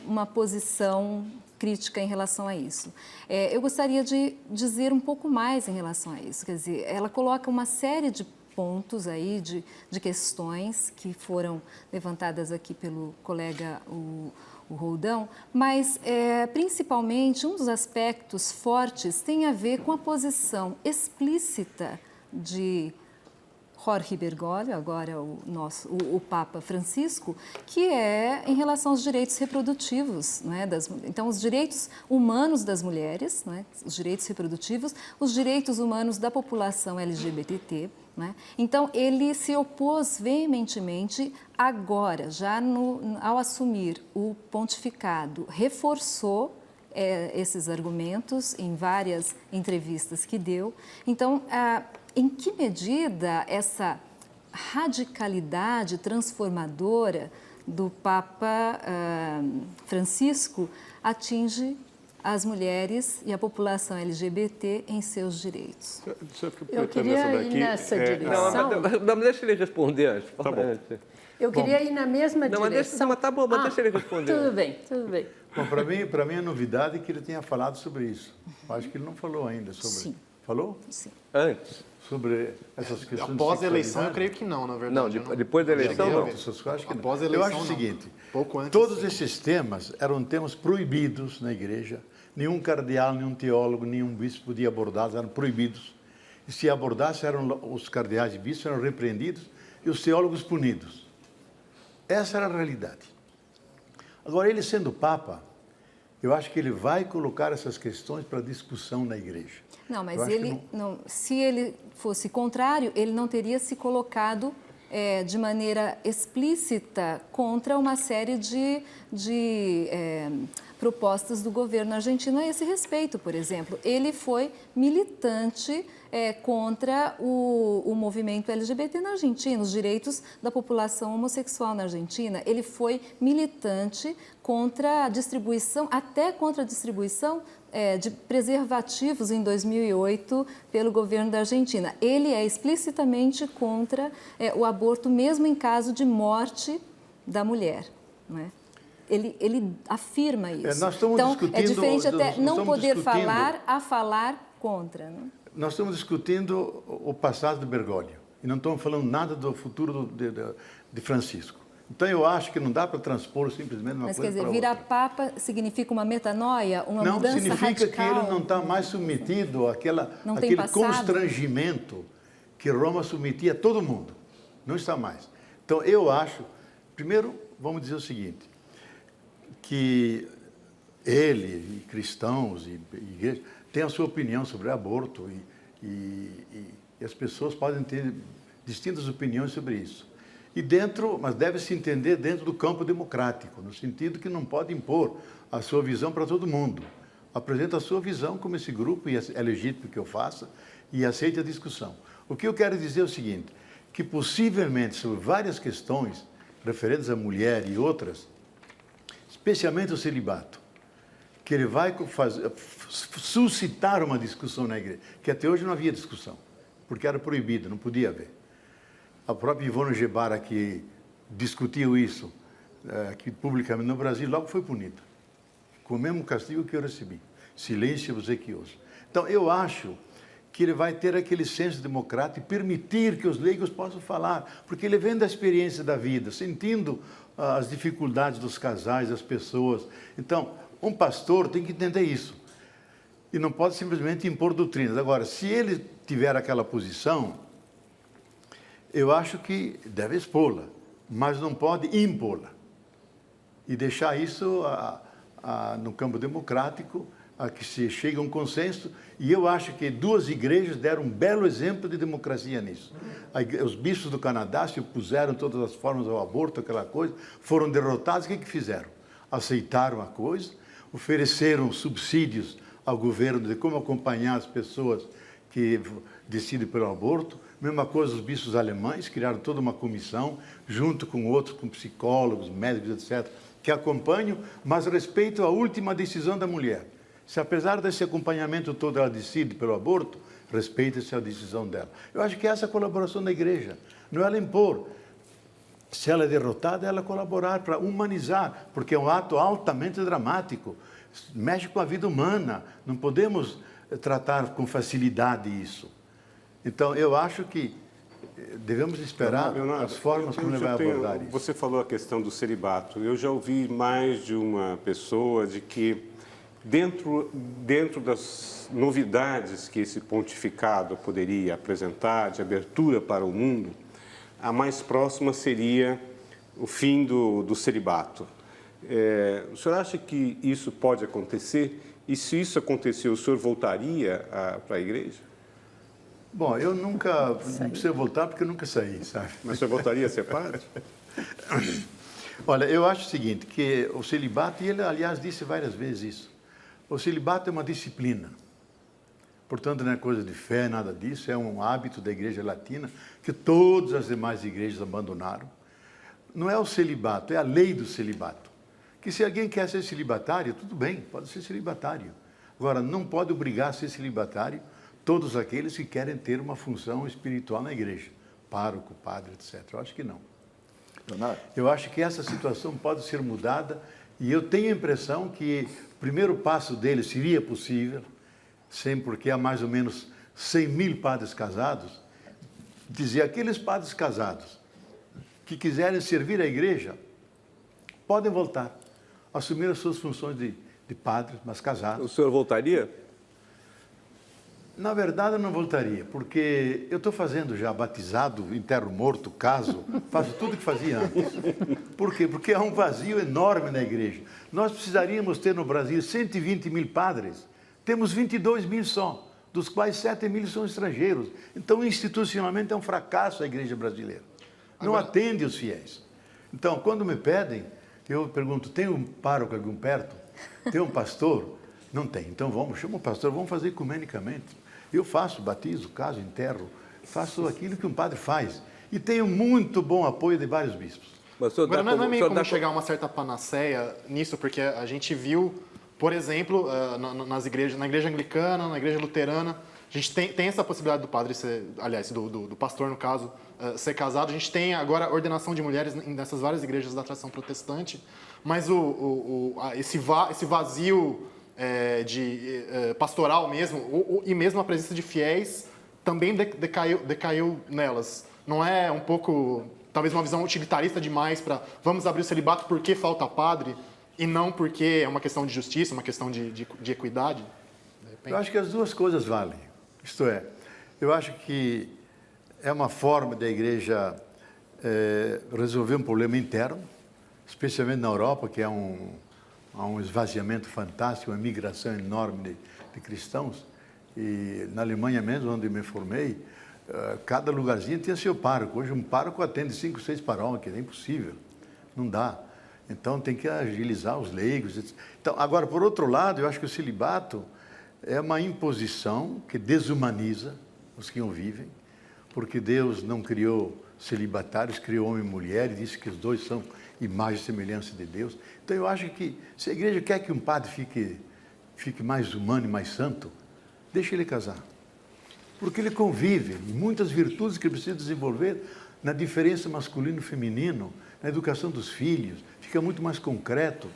uma posição crítica em relação a isso. Eu gostaria de dizer um pouco mais em relação a isso, quer dizer, ela coloca uma série de pontos aí, de questões que foram levantadas aqui pelo colega, o Roldão, mas principalmente um dos aspectos fortes tem a ver com a posição explícita de Jorge Bergoglio, agora o Papa Francisco, que é em relação aos direitos reprodutivos, não é? Então, os direitos humanos das mulheres, não é? Os direitos reprodutivos, os direitos humanos da população LGBT, né? Então, ele se opôs veementemente agora, já ao assumir o pontificado, reforçou esses argumentos em várias entrevistas que deu. Então, em que medida essa radicalidade transformadora do Papa Francisco atinge as mulheres e a população LGBT em seus direitos? Eu queria ir nessa direção. Não, deixa ele responder antes. Tá bom. Eu queria ir na mesma direção. Mas tá bom, mas deixa ele responder. Tudo bem, tudo bem. Bom, para mim a novidade é que ele tenha falado sobre isso. Eu acho que ele não falou ainda sobre... Sim. Falou? Sim. Antes? Sobre essas questões Após de a eleição, eu sexualidade? creio que não, na verdade. Não, depois da eleição, cheguei a não. ver. Eu acho que não. Após a Eu eleição, acho o não. seguinte, Pouco antes, todos sim. esses temas eram temas proibidos na igreja. Nenhum cardeal, nenhum teólogo, nenhum bispo podia abordá-los, eram proibidos. E se abordasse, os cardeais e bispos eram repreendidos e os teólogos punidos. Essa era a realidade. Agora, ele sendo Papa, eu acho que ele vai colocar essas questões para discussão na igreja. Não, mas Eu acho ele, não, se ele fosse contrário, ele não teria se colocado de maneira explícita contra uma série de propostas do governo argentino a esse respeito, por exemplo. Ele foi militante contra o movimento LGBT na Argentina, os direitos da população homossexual na Argentina. Ele foi militante contra a distribuição, até contra a distribuição de preservativos em 2008 pelo governo da Argentina. Ele é explicitamente contra o aborto, mesmo em caso de morte da mulher, não é? Ele afirma isso. Nós estamos então, discutindo, é diferente até não poder discutindo, falar a falar contra. Não? Nós estamos discutindo o passado de Bergoglio e não estamos falando nada do futuro de Francisco. Então, eu acho que não dá para transpor simplesmente uma Mas, coisa quer dizer, para virar outra. Papa significa uma metanoia, uma Não mudança significa radical? que ele não está mais submetido Não tem àquele passado? constrangimento que Roma submetia a todo mundo. Não está mais. Então, eu acho... Primeiro, vamos dizer o seguinte, que ele, e cristãos e igrejas, têm a sua opinião sobre aborto e as pessoas podem ter distintas opiniões sobre isso. Mas deve se entender dentro do campo democrático, no sentido que não pode impor a sua visão para todo mundo. Apresenta a sua visão como esse grupo, e é legítimo que eu faça, e aceite a discussão. O que eu quero dizer é o seguinte, que possivelmente sobre várias questões referentes à mulher e outras, especialmente o celibato, que ele vai suscitar uma discussão na igreja, que até hoje não havia discussão, porque era proibido, não podia haver. A própria Ivone Gebara, que discutiu isso aqui publicamente no Brasil, logo foi punida, com o mesmo castigo que eu recebi, silêncio obsequioso. Então, eu acho que ele vai ter aquele senso democrático e permitir que os leigos possam falar, porque ele vem da experiência da vida, sentindo as dificuldades dos casais, das pessoas. Então, um pastor tem que entender isso. E não pode simplesmente impor doutrinas. Agora, se ele tiver aquela posição, eu acho que deve expô-la, mas não pode impô-la. E deixar isso no campo democrático, a que se chegue a um consenso. E eu acho que duas igrejas deram um belo exemplo de democracia nisso. Os bispos do Canadá se opuseram todas as formas ao aborto, aquela coisa, foram derrotados. O que fizeram? Aceitaram a coisa, ofereceram subsídios ao governo de como acompanhar as pessoas que decidem pelo aborto. Mesma coisa os bispos alemães, criaram toda uma comissão, junto com outros, com psicólogos, médicos, etc., que acompanham, mas respeitam a última decisão da mulher. Se apesar desse acompanhamento todo ela decide pelo aborto, respeita-se a decisão dela. Eu acho que essa é a colaboração da igreja, não é ela impor. Se ela é derrotada, ela colaborar para humanizar, porque é um ato altamente dramático, mexe com a vida humana, não podemos tratar com facilidade isso. Então, eu acho que devemos esperar Leonardo, as formas como ele vai abordar isso. Você falou a questão do celibato. Eu já ouvi mais de uma pessoa de que, dentro das novidades que esse pontificado poderia apresentar, de abertura para o mundo, a mais próxima seria o fim do celibato. O senhor acha que isso pode acontecer? E se isso acontecer, o senhor voltaria para a igreja? Bom, eu nunca, não preciso voltar porque eu nunca saí, sabe? Mas o senhor voltaria a ser padre? Olha, eu acho o seguinte, que o celibato, e ele, aliás, disse várias vezes isso, o celibato é uma disciplina. Portanto, não é coisa de fé, nada disso, é um hábito da igreja latina que todas as demais igrejas abandonaram. Não é o celibato, é a lei do celibato. Que se alguém quer ser celibatário, tudo bem, pode ser celibatário. Agora, não pode obrigar a ser celibatário todos aqueles que querem ter uma função espiritual na igreja, pároco, padre, etc. Eu acho que não. Leonardo? Eu acho que essa situação pode ser mudada e eu tenho a impressão que o primeiro passo dele seria possível, sempre porque há mais ou menos 100.000 padres casados, dizer aqueles padres casados que quiserem servir a igreja, podem voltar, assumir as suas funções de padres, mas casados. O senhor voltaria? Na verdade, eu não voltaria, porque eu estou fazendo já batizado, enterro morto, caso, faço tudo que fazia antes. Por quê? Porque há um vazio enorme na igreja. Nós precisaríamos ter no Brasil 120.000 padres, temos 22.000 só, dos quais 7.000 são estrangeiros. Então, institucionalmente, é um fracasso a igreja brasileira. Não atende os fiéis. Então, quando me pedem, eu pergunto, tem um pároco algum perto? Tem um pastor? Não tem. Então, chama o pastor, vamos fazer ecumenicamente. Eu faço, batizo, caso, enterro, faço aquilo que um padre faz. E tenho muito bom apoio de vários bispos. Mas agora, não é meio como chegar a uma certa panaceia nisso, porque a gente viu, por exemplo, nas igrejas, na igreja anglicana, na igreja luterana, a gente tem essa possibilidade do padre ser, aliás, do pastor, no caso, ser casado. A gente tem agora a ordenação de mulheres nessas várias igrejas da tradição protestante, mas esse vazio pastoral mesmo, e mesmo a presença de fiéis, também decaiu nelas. Não é um pouco, talvez, uma visão utilitarista demais para vamos abrir o celibato porque falta padre, e não porque é uma questão de justiça, uma questão de equidade? Eu acho que as duas coisas valem. Isto é, eu acho que é uma forma da igreja resolver um problema interno, especialmente na Europa, que há um esvaziamento fantástico, uma migração enorme de cristãos. E na Alemanha mesmo, onde me formei, cada lugarzinho tinha seu pároco. Hoje um pároco atende 5, 6 paróquias, é impossível, não dá. Então tem que agilizar os leigos. Etc. Então, agora, por outro lado, eu acho que o celibato é uma imposição que desumaniza os que o vivem, porque Deus não criou celibatários, criou homem e mulher e disse que os dois são imagem e semelhança de Deus. Então eu acho que se a igreja quer que um padre fique mais humano e mais santo, deixe ele casar. Porque ele convive em muitas virtudes que ele precisa desenvolver na diferença masculino e feminino, na educação dos filhos, fica muito mais concreto.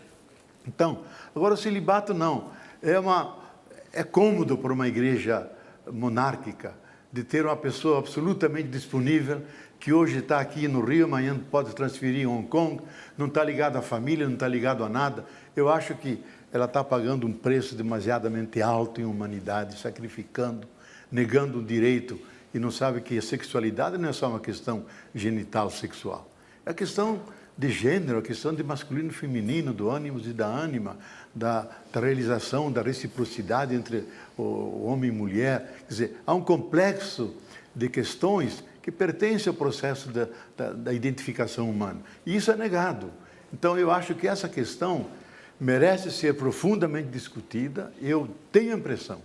Então, agora o celibato não. É cômodo para uma igreja monárquica de ter uma pessoa absolutamente disponível, que hoje está aqui no Rio, amanhã pode transferir em Hong Kong, não está ligado à família, não está ligado a nada. Eu acho que ela está pagando um preço demasiadamente alto em humanidade, sacrificando, negando o direito, e não sabe que a sexualidade não é só uma questão genital sexual. É a questão de gênero, a questão de masculino e feminino, do ânimos e da ânima, da realização, da reciprocidade entre o homem e mulher. Quer dizer, há um complexo de questões que pertencem ao processo da identificação humana. E isso é negado. Então, eu acho que essa questão merece ser profundamente discutida. Eu tenho a impressão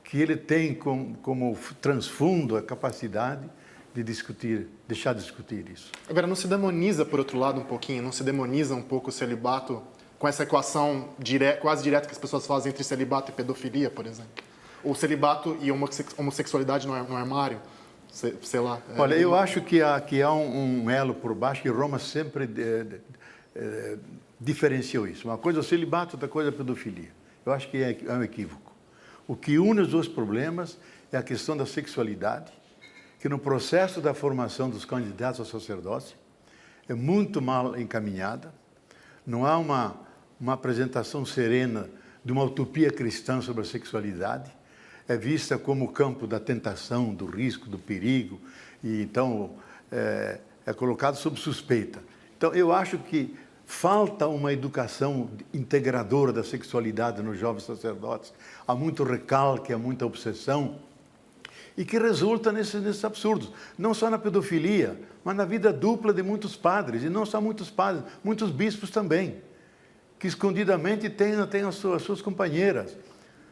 que ele tem como transfundo a capacidade de deixar de discutir isso. Agora, não se demoniza, por outro lado, um pouquinho, não se demoniza um pouco o celibato com essa equação quase direta que as pessoas fazem entre celibato e pedofilia, por exemplo? Ou celibato e homossexualidade no armário? Sei lá. Olha, eu acho que há um elo por baixo, que Roma sempre diferenciou isso. Uma coisa é o celibato, outra coisa é a pedofilia. Eu acho que é um equívoco. O que une os dois problemas é a questão da sexualidade, que no processo da formação dos candidatos ao sacerdócio é muito mal encaminhada. Não há uma apresentação serena de uma utopia cristã sobre a sexualidade. É vista como o campo da tentação, do risco, do perigo, e então é colocado sob suspeita. Então, eu acho que falta uma educação integradora da sexualidade nos jovens sacerdotes. Há muito recalque, há muita obsessão, e que resulta nesses absurdos. Não só na pedofilia, mas na vida dupla de muitos padres, e não só muitos padres, muitos bispos também, que escondidamente têm as suas companheiras.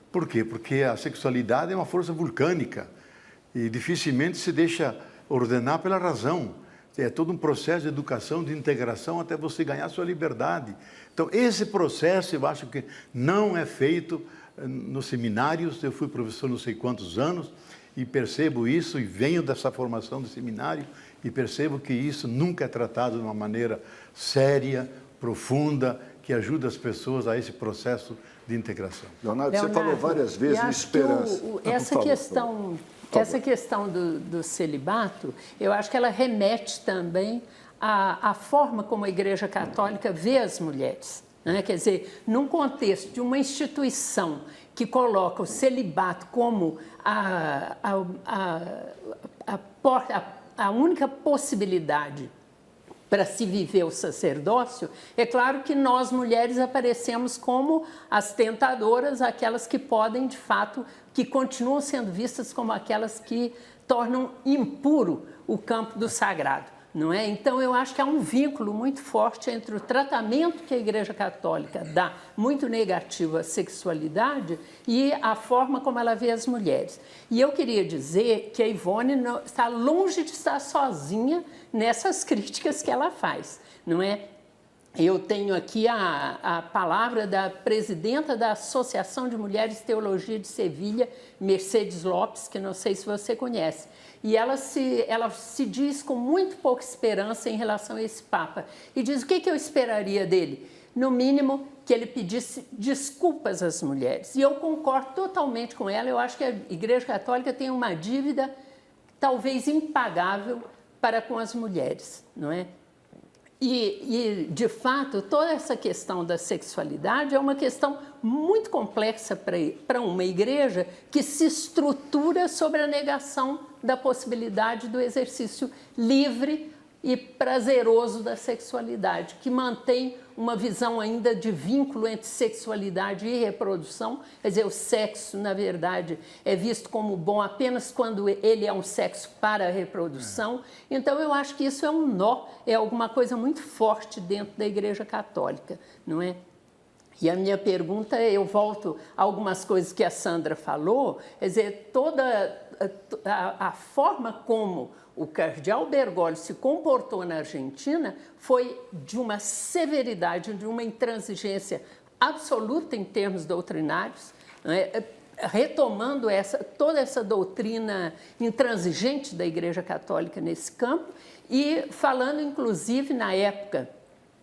Por quê? Porque a sexualidade é uma força vulcânica e dificilmente se deixa ordenar pela razão. É todo um processo de educação, de integração, até você ganhar sua liberdade. Então, esse processo, eu acho que não é feito nos seminários. Eu fui professor não sei quantos anos e percebo isso, e venho dessa formação do seminário, e percebo que isso nunca é tratado de uma maneira séria, profunda, que ajuda as pessoas a esse processo de integração. Leonardo, você falou várias vezes em esperança. Essa questão do celibato, eu acho que ela remete também à forma como a Igreja Católica vê as mulheres. Né? Quer dizer, num contexto de uma instituição que coloca o celibato como a única possibilidade para se viver o sacerdócio, é claro que nós, mulheres, aparecemos como as tentadoras, aquelas que podem, de fato, que continuam sendo vistas como aquelas que tornam impuro o campo do sagrado, não é? Então, eu acho que há um vínculo muito forte entre o tratamento que a Igreja Católica dá, muito negativo à sexualidade, e a forma como ela vê as mulheres. E eu queria dizer que a Ivone está longe de estar sozinha nessas críticas que ela faz, não é? Eu tenho aqui a palavra da presidenta da Associação de Mulheres de Teologia de Sevilha, Mercedes Lopes, que não sei se você conhece. E ela se diz com muito pouca esperança em relação a esse Papa. E diz o que eu esperaria dele? No mínimo, que ele pedisse desculpas às mulheres. E eu concordo totalmente com ela. Eu acho que a Igreja Católica tem uma dívida talvez impagável para com as mulheres, não é? E, de fato, toda essa questão da sexualidade é uma questão muito complexa para uma igreja que se estrutura sobre a negação da possibilidade do exercício livre e prazeroso da sexualidade, que mantém uma visão ainda de vínculo entre sexualidade e reprodução. Quer dizer, o sexo, na verdade, é visto como bom apenas quando ele é um sexo para a reprodução. Então, eu acho que isso é um nó, é alguma coisa muito forte dentro da Igreja Católica, não é? E a minha pergunta é, eu volto a algumas coisas que a Sandra falou, quer dizer, toda a forma como o cardeal Bergoglio se comportou na Argentina foi de uma severidade, de uma intransigência absoluta em termos doutrinários, né? Retomando toda essa doutrina intransigente da Igreja Católica nesse campo e falando, inclusive, na época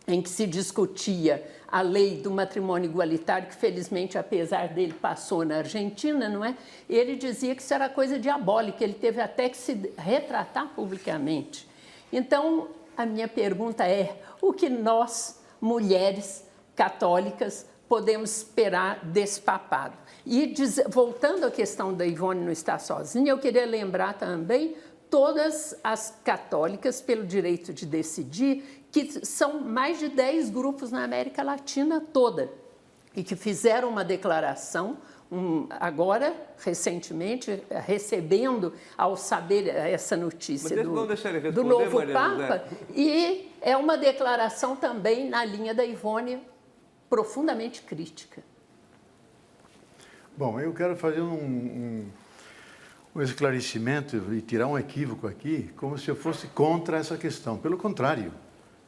em que se discutia a lei do matrimônio igualitário, que felizmente, apesar dele, passou na Argentina, não é? Ele dizia que isso era coisa diabólica, ele teve até que se retratar publicamente. Então, a minha pergunta é, o que nós, mulheres católicas, podemos esperar desse papado? E, voltando à questão da Ivone não estar sozinha, eu queria lembrar também todas as católicas pelo direito de decidir, que são mais de 10 grupos na América Latina toda, e que fizeram uma declaração, agora, recentemente, recebendo, ao saber essa notícia do novo Papa, e é uma declaração também na linha da Ivone, profundamente crítica. Bom, eu quero fazer um esclarecimento e tirar um equívoco aqui, como se eu fosse contra essa questão. Pelo contrário,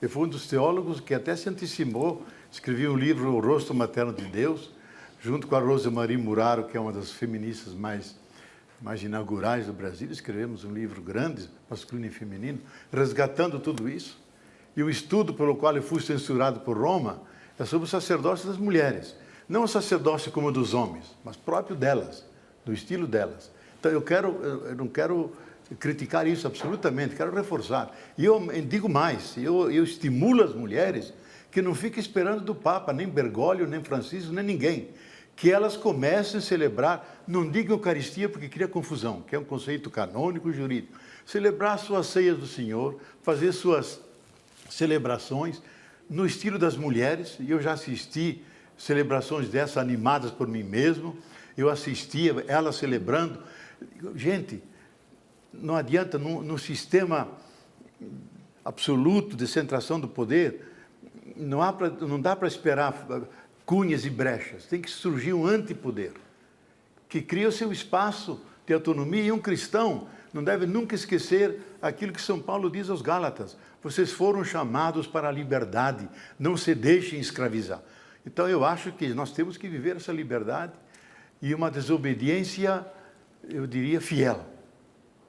eu fui um dos teólogos que até se antecipou, escrevi um livro, O Rosto Materno de Deus, junto com a Rosa Marie Muraro, que é uma das feministas mais inaugurais do Brasil. Escrevemos um livro grande, masculino e feminino, resgatando tudo isso. E o estudo pelo qual eu fui censurado por Roma é sobre o sacerdócio das mulheres. Não o sacerdócio como o dos homens, mas próprio delas, do estilo delas. Então, eu não quero criticar isso absolutamente, quero reforçar. E eu digo mais, eu estimulo as mulheres que não fiquem esperando do Papa, nem Bergoglio, nem Francisco, nem ninguém. Que elas comecem a celebrar, não digo Eucaristia porque cria confusão, que é um conceito canônico jurídico. Celebrar suas ceias do Senhor, fazer suas celebrações no estilo das mulheres. E eu já assisti celebrações dessas animadas por mim mesmo. Eu assistia elas celebrando. Gente, não adianta, no sistema absoluto de centração do poder, não dá para esperar cunhas e brechas. Tem que surgir um antipoder, que cria o seu espaço de autonomia. E um cristão não deve nunca esquecer aquilo que São Paulo diz aos Gálatas: vocês foram chamados para a liberdade, não se deixem escravizar. Então, eu acho que nós temos que viver essa liberdade e uma desobediência, eu diria, fiel.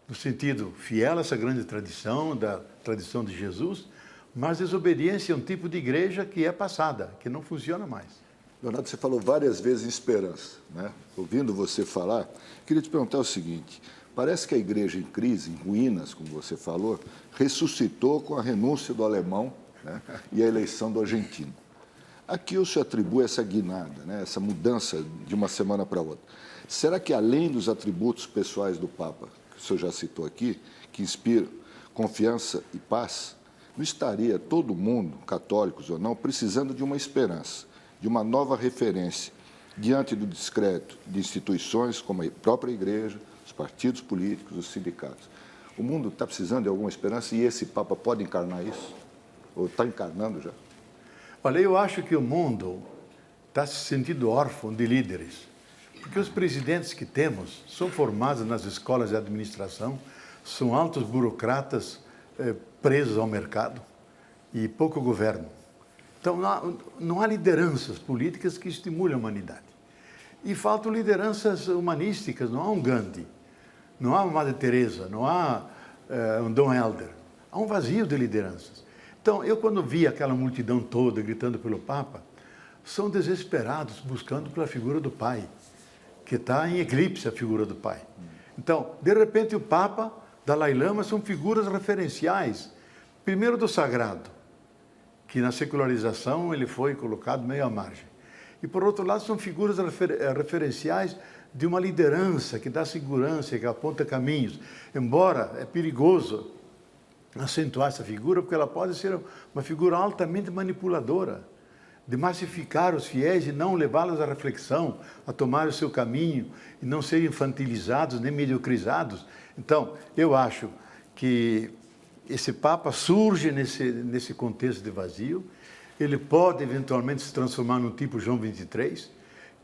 No sentido fiel a essa grande tradição, da tradição de Jesus, mas desobediência é um tipo de igreja que é passada, que não funciona mais. Leonardo, você falou várias vezes em esperança, né? Ouvindo você falar, queria te perguntar o seguinte: parece que a igreja em crise, em ruínas, como você falou, ressuscitou com a renúncia do alemão, né, e a eleição do argentino. A que o senhor atribui essa guinada, né, essa mudança de uma semana para outra? Será que, além dos atributos pessoais do Papa, que o senhor já citou aqui, que inspiram confiança e paz, não estaria todo mundo, católicos ou não, precisando de uma esperança, de uma nova referência, diante do descrédito de instituições como a própria igreja, os partidos políticos, os sindicatos? O mundo está precisando de alguma esperança e esse Papa pode encarnar isso? Ou está encarnando já? Olha, eu acho que o mundo está se sentindo órfão de líderes, porque os presidentes que temos são formados nas escolas de administração, são altos burocratas presos ao mercado e pouco governo. Então, não há lideranças políticas que estimulem a humanidade. E faltam lideranças humanísticas, não há um Gandhi, não há uma Madre Teresa, não há um Dom Helder. Há um vazio de lideranças. Então, eu quando vi aquela multidão toda gritando pelo Papa, são desesperados buscando pela figura do Pai, que está em eclipse a figura do Pai. Então, de repente o Papa, Dalai Lama, são figuras referenciais. Primeiro do sagrado, que na secularização ele foi colocado meio à margem. E por outro lado são figuras referenciais de uma liderança que dá segurança, que aponta caminhos. Embora é perigoso acentuar essa figura, porque ela pode ser uma figura altamente manipuladora, de massificar os fiéis e não levá-los à reflexão, a tomar o seu caminho e não serem infantilizados nem mediocrizados. Então, eu acho que esse Papa surge nesse contexto de vazio. Ele pode eventualmente se transformar num tipo João 23,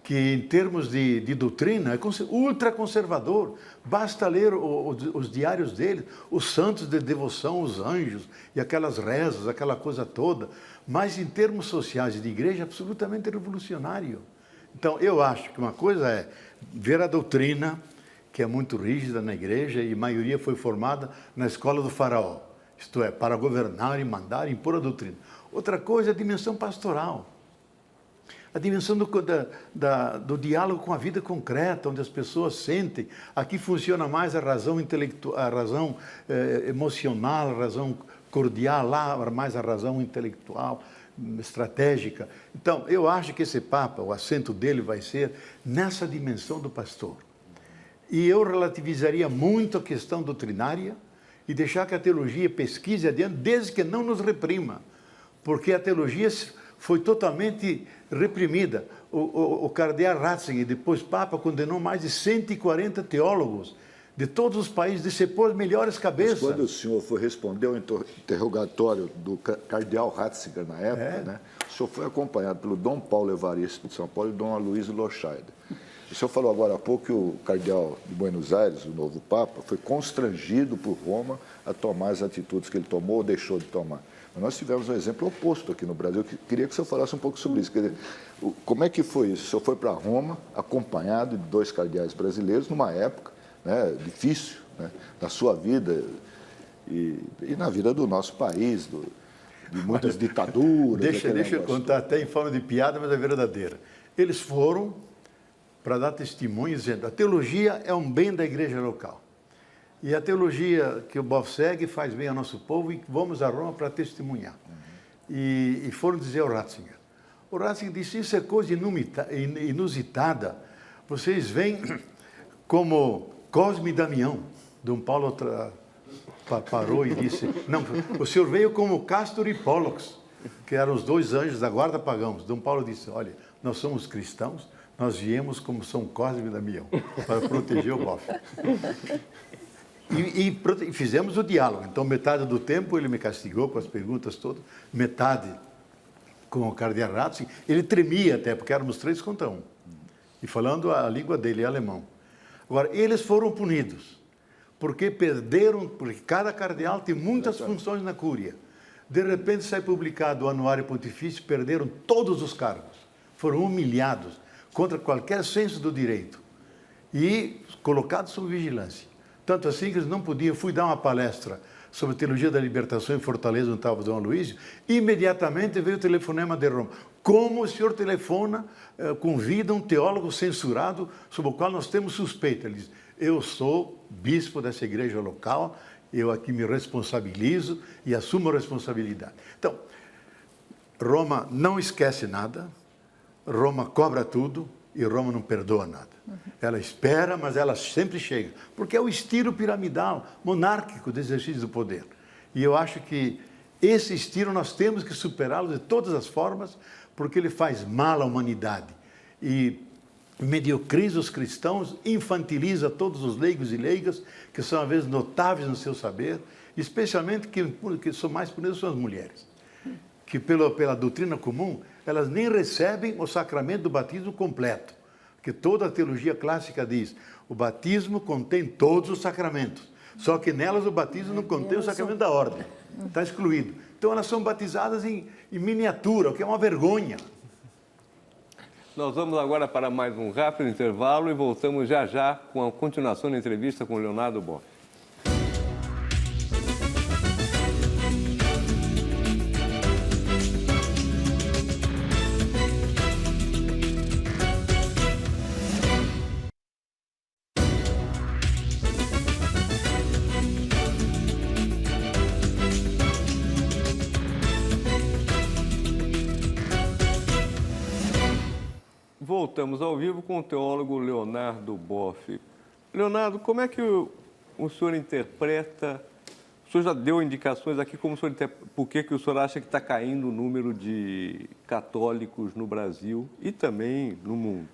que em termos de doutrina é ultraconservador. Basta ler os diários dele, os santos de devoção, os anjos e aquelas rezas, aquela coisa toda. Mas em termos sociais e de igreja, absolutamente revolucionário. Então, eu acho que uma coisa é ver a doutrina, que é muito rígida na igreja, e a maioria foi formada na escola do faraó, isto é, para governar e mandar e impor a doutrina. Outra coisa é a dimensão pastoral. A dimensão do diálogo com a vida concreta, onde as pessoas sentem. Aqui funciona mais a razão intelectual, a razão emocional, a razão cordial, lá mais a razão intelectual, estratégica. Então, eu acho que esse Papa, o acento dele vai ser nessa dimensão do pastor. E eu relativizaria muito a questão doutrinária e deixar que a teologia pesquise adiante, desde que não nos reprima, porque a teologia foi totalmente reprimida. O cardeal Ratzinger, depois Papa, condenou mais de 140 teólogos de todos os países, decepou as melhores cabeças. Mas quando o senhor foi responder ao interrogatório do cardeal Ratzinger na época, né, o senhor foi acompanhado pelo Dom Paulo Evaristo de São Paulo e Dom Aloysio Loscheider. O senhor falou agora há pouco que o cardeal de Buenos Aires, o novo Papa, foi constrangido por Roma a tomar as atitudes que ele tomou ou deixou de tomar. Mas nós tivemos um exemplo oposto aqui no Brasil. Eu queria que o senhor falasse um pouco sobre isso. Quer dizer, como é que foi isso? O senhor foi para Roma, acompanhado de 2 cardeais brasileiros, numa época, né, difícil, né, na sua vida e na vida do nosso país, de muitas ditaduras. Deixa eu contar até em forma de piada, mas é verdadeira. Eles foram para dar testemunho, dizendo: a teologia é um bem da igreja local. E a teologia que o BOF segue faz bem ao nosso povo e vamos a Roma para testemunhar. E foram dizer ao Ratzinger. O Ratzinger disse: isso é coisa inusitada. Vocês veem como Cosme e Damião. Dom Paulo parou e disse: não, o senhor veio como Castor e Pólux, que eram os 2 anjos da guarda pagãos. Dom Paulo disse: olha, nós somos cristãos, nós viemos como São Cosme e Damião, para proteger o BOF. E fizemos o diálogo. Então, metade do tempo ele me castigou com as perguntas todas, metade com o cardeal Ratzinger. Ele tremia até, porque éramos 3 contra 1. E falando a língua dele, alemão. Agora, eles foram punidos, porque cada cardeal tem muitas funções na cúria. De repente, sai publicado o Anuário Pontifício, perderam todos os cargos. Foram humilhados contra qualquer senso do direito e colocados sob vigilância. Tanto assim que eles não podiam. Fui dar uma palestra sobre teologia da libertação em Fortaleza, onde estava o Dom Aloysio, imediatamente veio o telefonema de Roma. Como o senhor telefona, convida um teólogo censurado sobre o qual nós temos suspeita? Ele diz, eu sou bispo dessa igreja local, eu aqui me responsabilizo e assumo a responsabilidade. Então, Roma não esquece nada, Roma cobra tudo e Roma não perdoa nada. Ela espera, mas ela sempre chega, porque é o estilo piramidal, monárquico do exercício do poder. E eu acho que esse estilo nós temos que superá-lo de todas as formas, porque ele faz mal à humanidade e mediocriza os cristãos, infantiliza todos os leigos e leigas, que são às vezes notáveis no seu saber, especialmente que são mais punidas são as mulheres, que pela doutrina comum, elas nem recebem o sacramento do batismo completo, porque toda a teologia clássica diz, o batismo contém todos os sacramentos, só que nelas o batismo não contém o sacramento da ordem, está excluído. Então elas são batizadas em miniatura, o que é uma vergonha. Nós vamos agora para mais um rápido intervalo e voltamos já já com a continuação da entrevista com o Leonardo Boff. Voltamos ao vivo com o teólogo Leonardo Boff. Leonardo, como é que o senhor interpreta, o senhor já deu indicações aqui, por que o senhor acha que está caindo o número de católicos no Brasil e também no mundo,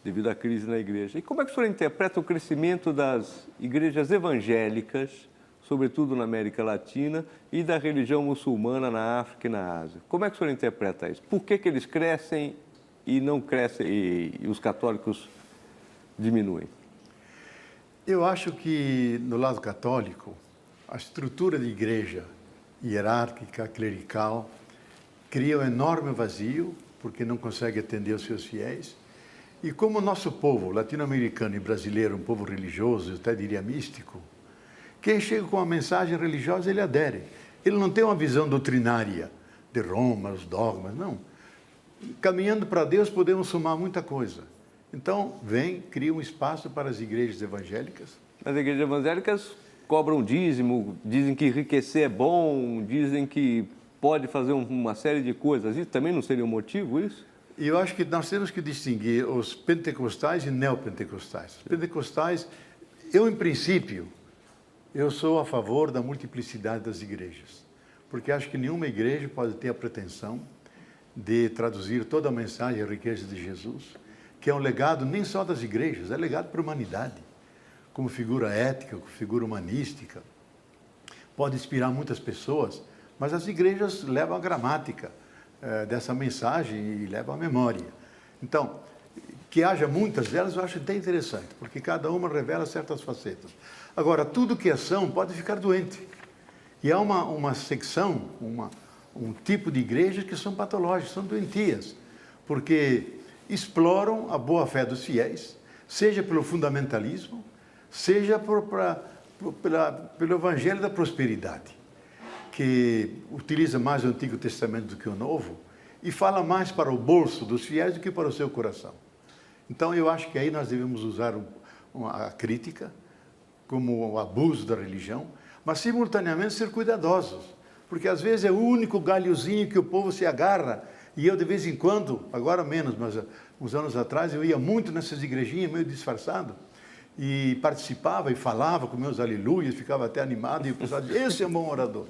devido à crise na igreja. E como é que o senhor interpreta o crescimento das igrejas evangélicas, sobretudo na América Latina, e da religião muçulmana na África e na Ásia? Como é que o senhor interpreta isso? Por que eles crescem e não crescem, e os católicos diminuem? Eu acho que, no lado católico, a estrutura de igreja hierárquica, clerical, cria um enorme vazio, porque não consegue atender os seus fiéis. E como o nosso povo, latino-americano e brasileiro, um povo religioso, eu até diria místico, quem chega com uma mensagem religiosa, ele adere. Ele não tem uma visão doutrinária de Roma, os dogmas, não. Caminhando para Deus, podemos somar muita coisa. Então, cria um espaço para as igrejas evangélicas. As igrejas evangélicas cobram dízimo, dizem que enriquecer é bom, dizem que pode fazer uma série de coisas. Isso também não seria um motivo, isso? E eu acho que nós temos que distinguir os pentecostais e neopentecostais. Os pentecostais, em princípio, eu sou a favor da multiplicidade das igrejas, porque acho que nenhuma igreja pode ter a pretensão de traduzir toda a mensagem e a riqueza de Jesus, que é um legado nem só das igrejas, é legado para a humanidade, como figura ética, como figura humanística. Pode inspirar muitas pessoas, mas as igrejas levam a gramática dessa mensagem e levam a memória. Então, que haja muitas delas eu acho até interessante, porque cada uma revela certas facetas. Agora, tudo que é são pode ficar doente. E há uma secção, um tipo de igrejas que são patológicas, são doentias, porque exploram a boa-fé dos fiéis, seja pelo fundamentalismo, seja pelo evangelho da prosperidade, que utiliza mais o Antigo Testamento do que o Novo e fala mais para o bolso dos fiéis do que para o seu coração. Então, eu acho que aí nós devemos usar a crítica como o abuso da religião, mas simultaneamente ser cuidadosos, porque às vezes é o único galhozinho que o povo se agarra, e eu de vez em quando, agora menos, mas uns anos atrás, eu ia muito nessas igrejinhas, meio disfarçado, e participava e falava com meus aleluias, ficava até animado, e o pessoal dizia, esse é um bom orador.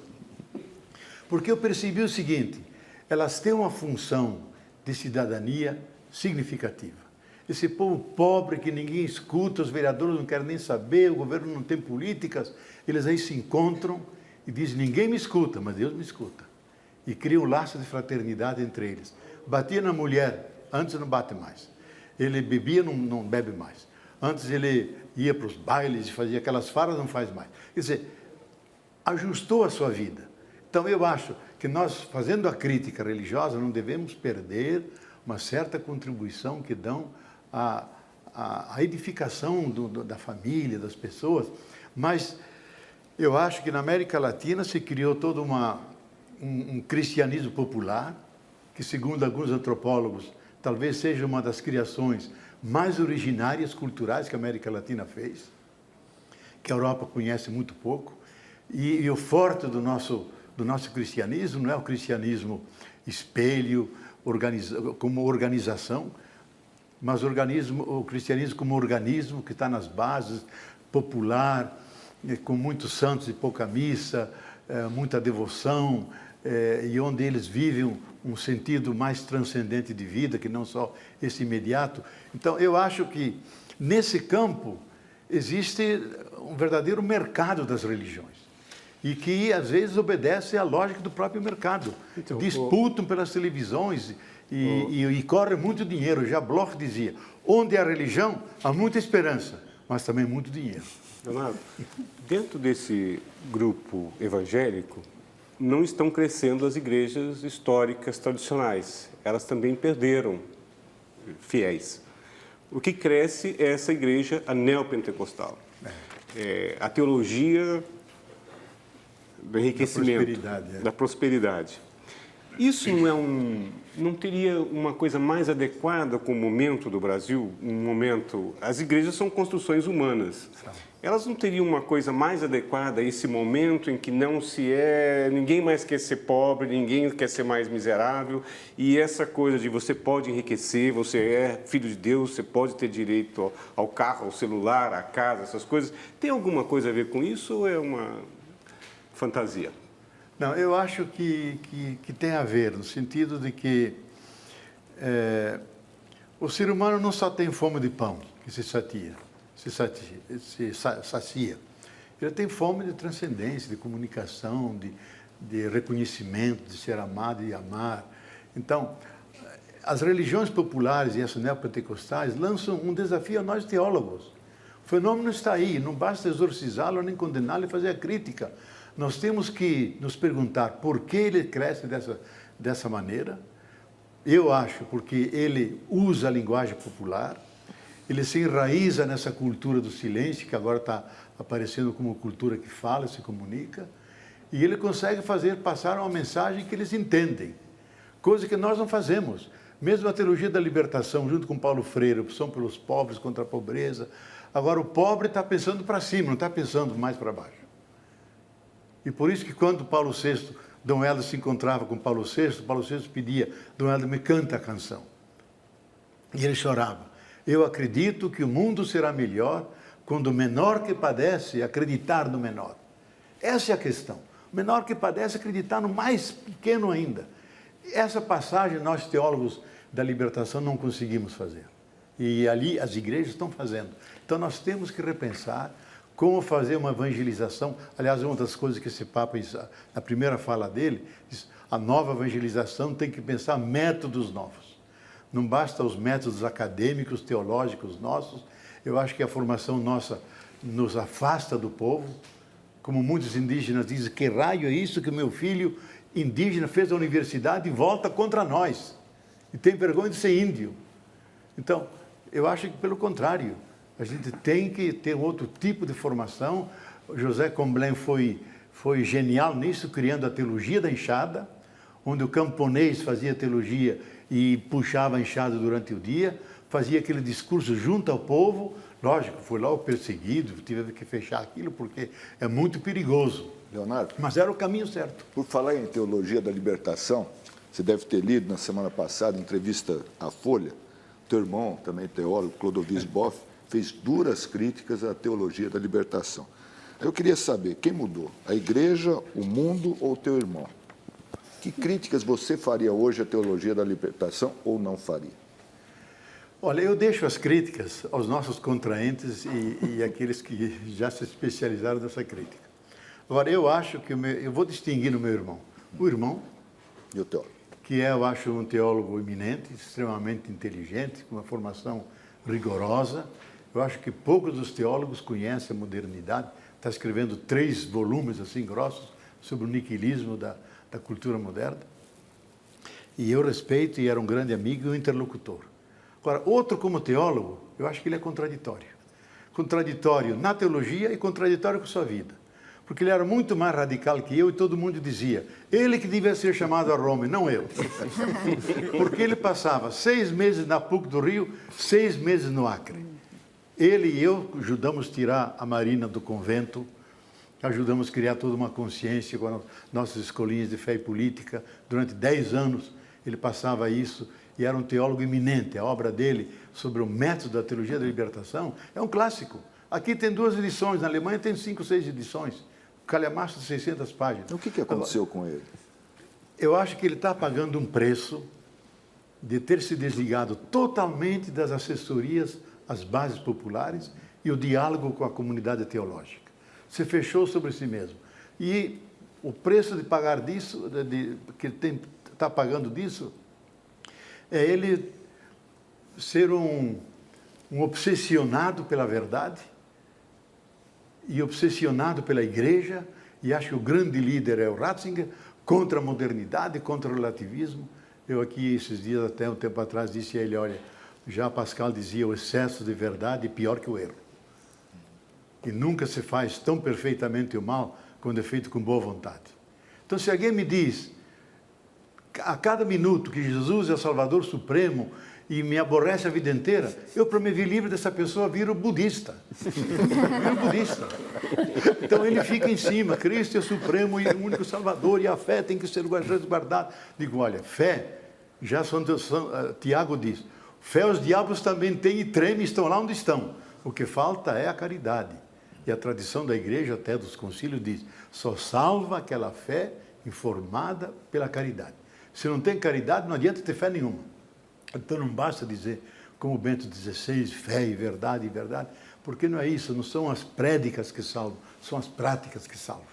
Porque eu percebi o seguinte, elas têm uma função de cidadania significativa. Esse povo pobre que ninguém escuta, os vereadores não querem nem saber, o governo não tem políticas, eles aí se encontram e dizem, ninguém me escuta, mas Deus me escuta. E cria um laço de fraternidade entre eles. Batia na mulher, antes não bate mais. Ele bebia, não bebe mais. Antes ele ia para os bailes e fazia aquelas farras, não faz mais. Quer dizer, ajustou a sua vida. Então eu acho que nós, fazendo a crítica religiosa, não devemos perder uma certa contribuição que dão à edificação da família, das pessoas. Mas eu acho que na América Latina se criou todo um cristianismo popular, que, segundo alguns antropólogos, talvez seja uma das criações mais originárias culturais que a América Latina fez, que a Europa conhece muito pouco. E o forte do nosso cristianismo não é o cristianismo espelho, como organização, mas o cristianismo como organismo que está nas bases, popular, com muitos santos e pouca missa, muita devoção, e onde eles vivem um sentido mais transcendente de vida, que não só esse imediato. Então, eu acho que, nesse campo, existe um verdadeiro mercado das religiões, e que, às vezes, obedece à lógica do próprio mercado. Então, disputam pelas televisões e corre muito dinheiro. Já Bloch dizia, onde há religião, há muita esperança, mas também muito dinheiro. Leonardo, dentro desse grupo evangélico, não estão crescendo as igrejas históricas tradicionais. Elas também perderam fiéis. O que cresce é essa igreja, a neopentecostal. A teologia do enriquecimento, da prosperidade. Isso não teria uma coisa mais adequada com o momento do Brasil? As igrejas são construções humanas. Elas não teriam uma coisa mais adequada a esse momento em que ninguém mais quer ser pobre, ninguém quer ser mais miserável, e essa coisa de você pode enriquecer, você é filho de Deus, você pode ter direito ao carro, ao celular, à casa, essas coisas. Tem alguma coisa a ver com isso ou é uma fantasia? Não, eu acho que tem a ver, no sentido de que o ser humano não só tem fome de pão, que se sacia. Ele tem fome de transcendência, de comunicação, de reconhecimento, de ser amado e amar. Então, as religiões populares e essas neopentecostais lançam um desafio a nós teólogos. O fenômeno está aí, não basta exorcizá-lo, nem condená-lo e fazer a crítica. Nós temos que nos perguntar por que ele cresce dessa maneira. Eu acho porque ele usa a linguagem popular, ele se enraiza nessa cultura do silêncio, que agora está aparecendo como cultura que fala, se comunica, e ele consegue passar uma mensagem que eles entendem, coisa que nós não fazemos. Mesmo a teologia da libertação, junto com Paulo Freire, opção pelos pobres contra a pobreza, agora o pobre está pensando para cima, não está pensando mais para baixo. E por isso que quando Paulo VI, Dom Helder se encontrava com Paulo VI pedia, Dom Helder, me canta a canção. E ele chorava. Eu acredito que o mundo será melhor quando o menor que padece acreditar no menor. Essa é a questão. O menor que padece acreditar no mais pequeno ainda. Essa passagem nós, teólogos da libertação, não conseguimos fazer. E ali as igrejas estão fazendo. Então nós temos que repensar como fazer uma evangelização. Aliás, uma das coisas que esse Papa, na primeira fala dele, diz, a nova evangelização tem que pensar métodos novos. Não basta os métodos acadêmicos, teológicos nossos. Eu acho que a formação nossa nos afasta do povo. Como muitos indígenas dizem, que raio é isso que meu filho indígena fez a universidade e volta contra nós? E tem vergonha de ser índio. Então, eu acho que pelo contrário, a gente tem que ter outro tipo de formação. José Comblain foi genial nisso, criando a teologia da enxada, onde o camponês fazia teologia e puxava a enxada durante o dia, fazia aquele discurso junto ao povo. Lógico, foi lá o perseguido, teve que fechar aquilo porque é muito perigoso. Leonardo, mas era o caminho certo. Por falar em teologia da libertação, você deve ter lido na semana passada, em entrevista à Folha, teu irmão, também teólogo, Clodovis Boff, fez duras críticas à teologia da libertação. Eu queria saber, quem mudou? A igreja, o mundo ou o teu irmão? Que críticas você faria hoje à teologia da libertação ou não faria? Olha, eu deixo as críticas aos nossos contraentes e aqueles que já se especializaram nessa crítica. Agora, eu acho que eu vou distinguir no meu irmão. O irmão, e o teólogo, que eu acho um teólogo eminente, extremamente inteligente, com uma formação rigorosa. Eu acho que poucos dos teólogos conhecem a modernidade. Está escrevendo 3 volumes assim grossos sobre o niquilismo da cultura moderna. E eu respeito e era um grande amigo e um interlocutor. Agora, outro como teólogo, eu acho que ele é contraditório. Contraditório na teologia e contraditório com a sua vida. porque ele era muito mais radical que eu e todo mundo dizia, ele que devia ser chamado a Roma, não eu. Porque ele passava 6 meses na PUC do Rio, 6 meses no Acre. Ele e eu ajudamos a tirar a Marina do convento, ajudamos a criar toda uma consciência com as nossas escolinhas de fé e política. Durante 10 anos ele passava isso e era um teólogo eminente. A obra dele sobre o método da teologia da libertação é um clássico. Aqui tem 2 edições, na Alemanha tem 5 ou 6 edições. Calhamaço de 600 páginas. O que aconteceu com ele? Eu acho que ele está pagando um preço de ter se desligado totalmente das assessorias às bases populares e o diálogo com a comunidade teológica. Se fechou sobre si mesmo. E o preço de pagar disso, que ele está pagando disso, é ele ser um obsessionado pela verdade, e obsessionado pela igreja, e acho que o grande líder é o Ratzinger, contra a modernidade, contra o relativismo. Eu aqui, esses dias, até um tempo atrás, disse a ele, olha, já Pascal dizia, o excesso de verdade é pior que o erro. E nunca se faz tão perfeitamente o mal quando é feito com boa vontade. Então, se alguém me diz, a cada minuto que Jesus é o Salvador Supremo, e me aborrece a vida inteira, eu, para me ver livre dessa pessoa, viro budista. Viro budista. Então ele fica em cima, Cristo é o Supremo e o único Salvador, e a fé tem que ser resguardada. Digo, olha, fé, já Tiago diz, fé os diabos também têm e tremem, estão lá onde estão. O que falta é a caridade. E a tradição da igreja, até dos concílios, diz, só salva aquela fé informada pela caridade. Se não tem caridade, não adianta ter fé nenhuma. Então não basta dizer, como Bento XVI, fé e verdade, porque não é isso, não são as prédicas que salvam, são as práticas que salvam.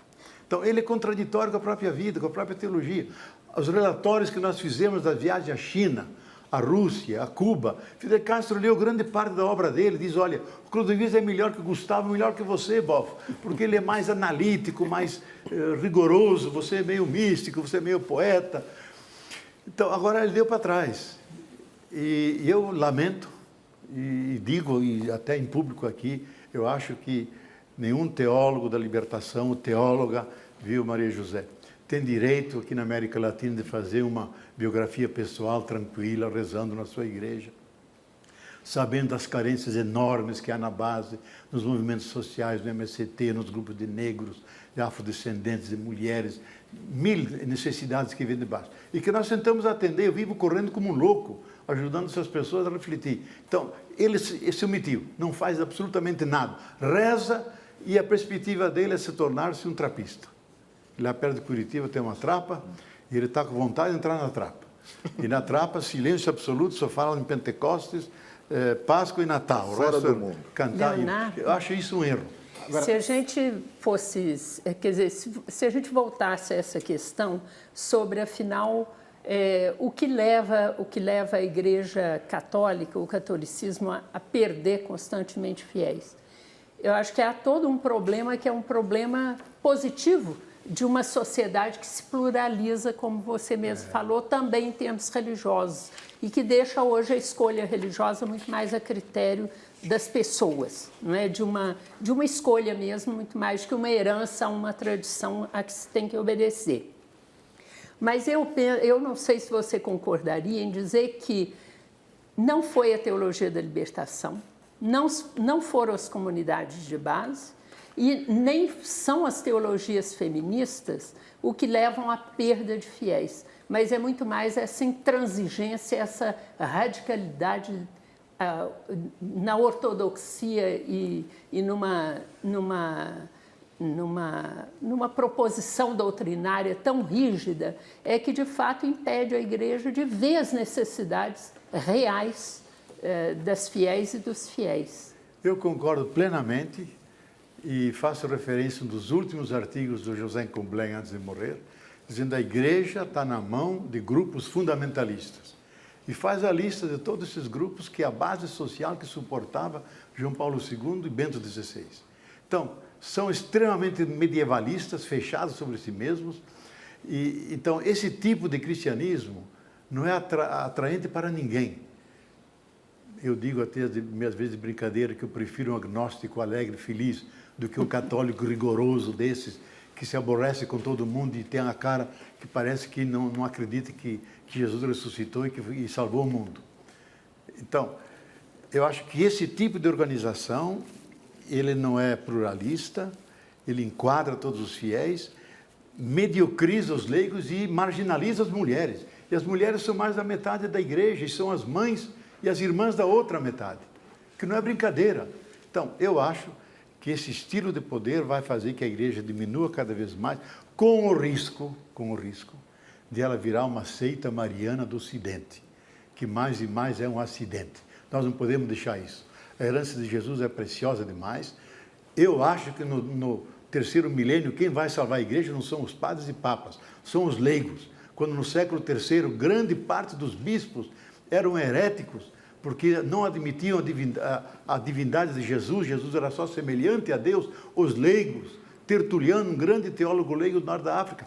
Então ele é contraditório com a própria vida, com a própria teologia. Os relatórios que nós fizemos da viagem à China, à Rússia, a Cuba, Fidel Castro leu grande parte da obra dele, diz, olha, o Clodovis é melhor que o Gustavo, melhor que você, Bofo, porque ele é mais analítico, mais rigoroso, você é meio místico, você é meio poeta. Então agora ele deu para trás. E eu lamento, e digo, e até em público aqui, eu acho que nenhum teólogo da libertação, teóloga, viu, Maria José, tem direito aqui na América Latina de fazer uma biografia pessoal tranquila, rezando na sua igreja, sabendo das carências enormes que há na base, nos movimentos sociais, no MST, nos grupos de negros, de afrodescendentes, de mulheres, 1000 necessidades que vêm de baixo. E que nós tentamos atender, eu vivo correndo como um louco, ajudando essas pessoas a refletir. Então, ele se omitiu, não faz absolutamente nada. Reza e a perspectiva dele é se tornar-se um trapista. Lá perto de Curitiba tem uma trapa e ele está com vontade de entrar na trapa. E na trapa, silêncio absoluto, só falam em Pentecostes, Páscoa e Natal. Fora do mundo. Cantar. Eu acho isso um erro. Agora, se a gente fosse, quer dizer, se a gente voltasse a essa questão sobre, afinal, o que leva a Igreja Católica, o catolicismo, a perder constantemente fiéis. Eu acho que há todo um problema que é um problema positivo de uma sociedade que se pluraliza, como você mesmo falou, também em termos religiosos, e que deixa hoje a escolha religiosa muito mais a critério das pessoas, não é? de uma escolha mesmo, muito mais que uma herança, uma tradição a que se tem que obedecer. Mas eu não sei se você concordaria em dizer que não foi a teologia da libertação, não foram as comunidades de base e nem são as teologias feministas o que levam à perda de fiéis, mas é muito mais essa intransigência, essa radicalidade na ortodoxia e numa proposição doutrinária tão rígida, é que de fato impede a Igreja de ver as necessidades reais das fiéis e dos fiéis. Eu concordo plenamente e faço referência a um dos últimos artigos do José Comblain antes de morrer, dizendo que a Igreja está na mão de grupos fundamentalistas. E faz a lista de todos esses grupos que é a base social que suportava João Paulo II e Bento XVI. Então, são extremamente medievalistas, fechados sobre si mesmos. E, então, esse tipo de cristianismo não é atraente para ninguém. eu digo até às vezes de brincadeira que eu prefiro um agnóstico alegre, feliz, do que um católico rigoroso desses, que se aborrece com todo mundo e tem a cara que parece que não acredita que Jesus ressuscitou e salvou o mundo. Então, eu acho que esse tipo de organização, ele não é pluralista, ele enquadra todos os fiéis, mediocriza os leigos e marginaliza as mulheres. E as mulheres são mais da metade da igreja, e são as mães e as irmãs da outra metade, que não é brincadeira. Então, eu acho que esse estilo de poder vai fazer que a igreja diminua cada vez mais, com o risco de ela virar uma seita mariana do Ocidente, que mais e mais é um acidente. Nós não podemos deixar isso. A herança de Jesus é preciosa demais. Eu acho que no terceiro milênio, quem vai salvar a igreja não são os padres e papas, são os leigos. Quando no século III, grande parte dos bispos eram heréticos, porque não admitiam a divindade de Jesus, Jesus era só semelhante a Deus. Os leigos, Tertuliano, um grande teólogo leigo do norte da África,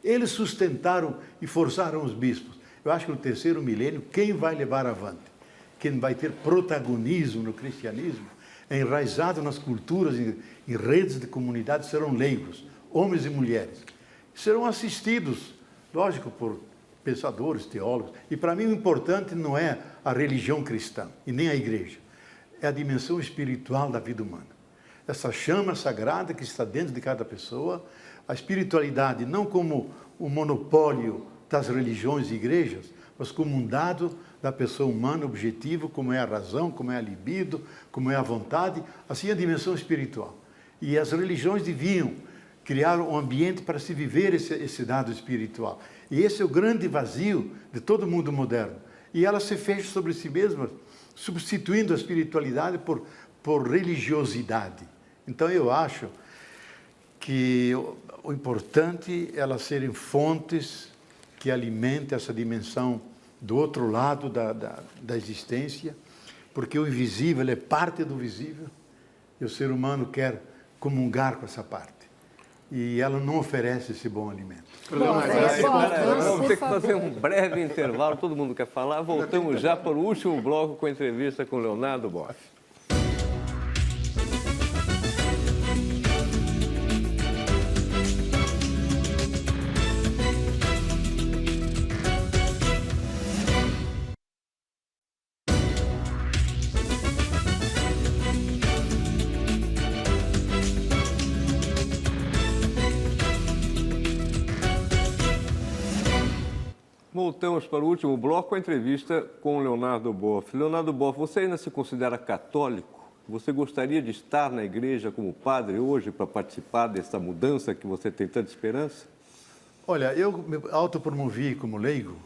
eles sustentaram e forçaram os bispos. Eu acho que no terceiro milênio, quem vai levar avante, quem vai ter protagonismo no cristianismo, enraizado nas culturas e redes de comunidade, serão leigos, homens e mulheres. Serão assistidos, lógico, por pensadores, teólogos. E para mim o importante não é a religião cristã e nem a igreja. É a dimensão espiritual da vida humana. Essa chama sagrada que está dentro de cada pessoa, a espiritualidade não como o monopólio das religiões e igrejas, mas como um dado da pessoa humana objetivo, como é a razão, como é a libido, como é a vontade, assim a dimensão espiritual. E as religiões deviam criar um ambiente para se viver esse dado espiritual. E esse é o grande vazio de todo mundo moderno. E ela se fecha sobre si mesma, substituindo a espiritualidade por religiosidade. Então eu acho que o importante é elas serem fontes que alimentem essa dimensão do outro lado da existência, porque o invisível é parte do visível, e o ser humano quer comungar com essa parte. E ela não oferece esse bom alimento. Vamos ter que fazer um breve intervalo, todo mundo quer falar. Voltamos já para o último bloco com a entrevista com Leonardo Boff. Voltamos para o último bloco, a entrevista com o Leonardo Boff. Leonardo Boff, você ainda se considera católico? Você gostaria de estar na igreja como padre hoje para participar dessa mudança que você tem tanta esperança? Olha, eu me autopromovi como leigo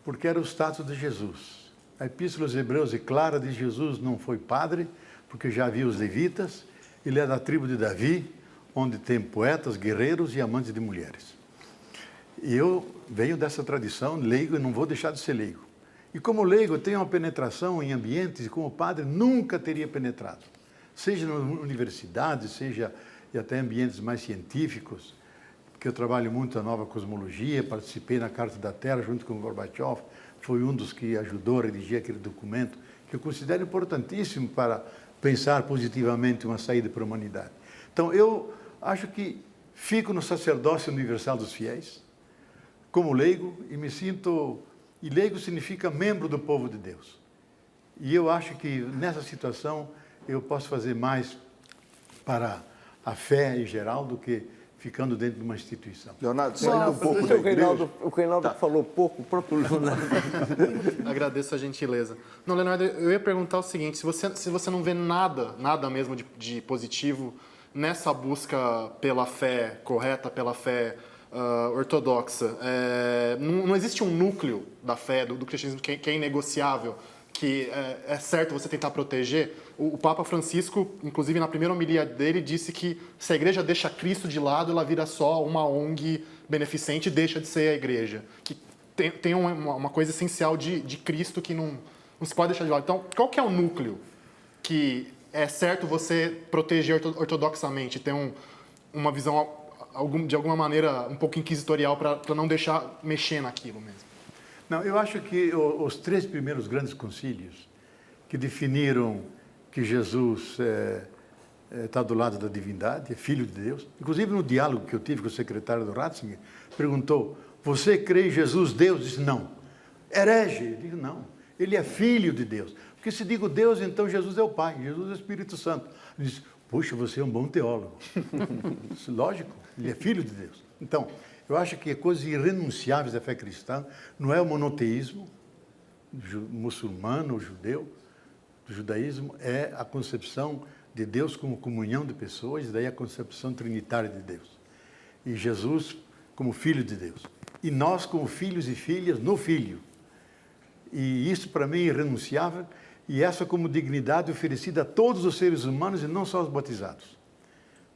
porque era o status de Jesus. A Epístola aos Hebreus é clara de Jesus não foi padre, porque já havia os levitas, ele é da tribo de Davi, onde tem poetas, guerreiros e amantes de mulheres. E eu venho dessa tradição, leigo, e não vou deixar de ser leigo. E como leigo, eu tenho uma penetração em ambientes que como padre nunca teria penetrado. Seja na universidade, seja e até ambientes mais científicos, porque eu trabalho muito na nova cosmologia, participei na Carta da Terra junto com o Gorbachev, foi um dos que ajudou a redigir aquele documento, que eu considero importantíssimo para pensar positivamente uma saída para a humanidade. Então, eu acho que fico no sacerdócio universal dos fiéis, como leigo, e me sinto... E leigo significa membro do povo de Deus. E eu acho que nessa situação eu posso fazer mais para a fé em geral do que ficando dentro de uma instituição. Leonardo, saindo um pouco da igreja... O Reinaldo falou pouco, o próprio Leonardo. Agradeço a gentileza. Não, Leonardo, eu ia perguntar o seguinte, se você não vê nada mesmo de positivo nessa busca pela fé correta, pela fé ortodoxa, não existe um núcleo da fé, do cristianismo que é inegociável, que é certo você tentar proteger? O Papa Francisco, inclusive na primeira homilia dele, disse que se a igreja deixa Cristo de lado, ela vira só uma ONG beneficente e deixa de ser a igreja. Que tem uma coisa essencial de Cristo que não se pode deixar de lado. Então, qual que é o núcleo que é certo você proteger ortodoxamente, ter uma visão de alguma maneira um pouco inquisitorial para não deixar mexer naquilo mesmo? Não, eu acho que os 3 primeiros grandes concílios, que definiram que Jesus está do lado da divindade, é filho de Deus. Inclusive, no diálogo que eu tive com o secretário do Ratzinger, perguntou, você crê em Jesus, Deus? Disse, não. Herege? Eu digo, não. Ele é filho de Deus. Porque se digo Deus, então Jesus é o Pai, Jesus é o Espírito Santo. Ele disse, puxa, você é um bom teólogo. Lógico, ele é filho de Deus. Então, eu acho que coisas irrenunciáveis da fé cristã não é o monoteísmo muçulmano ou judeu, do judaísmo, é a concepção de Deus como comunhão de pessoas, e daí a concepção trinitária de Deus. E Jesus como filho de Deus. E nós como filhos e filhas no Filho. E isso para mim é irrenunciável, e essa como dignidade oferecida a todos os seres humanos e não só aos batizados.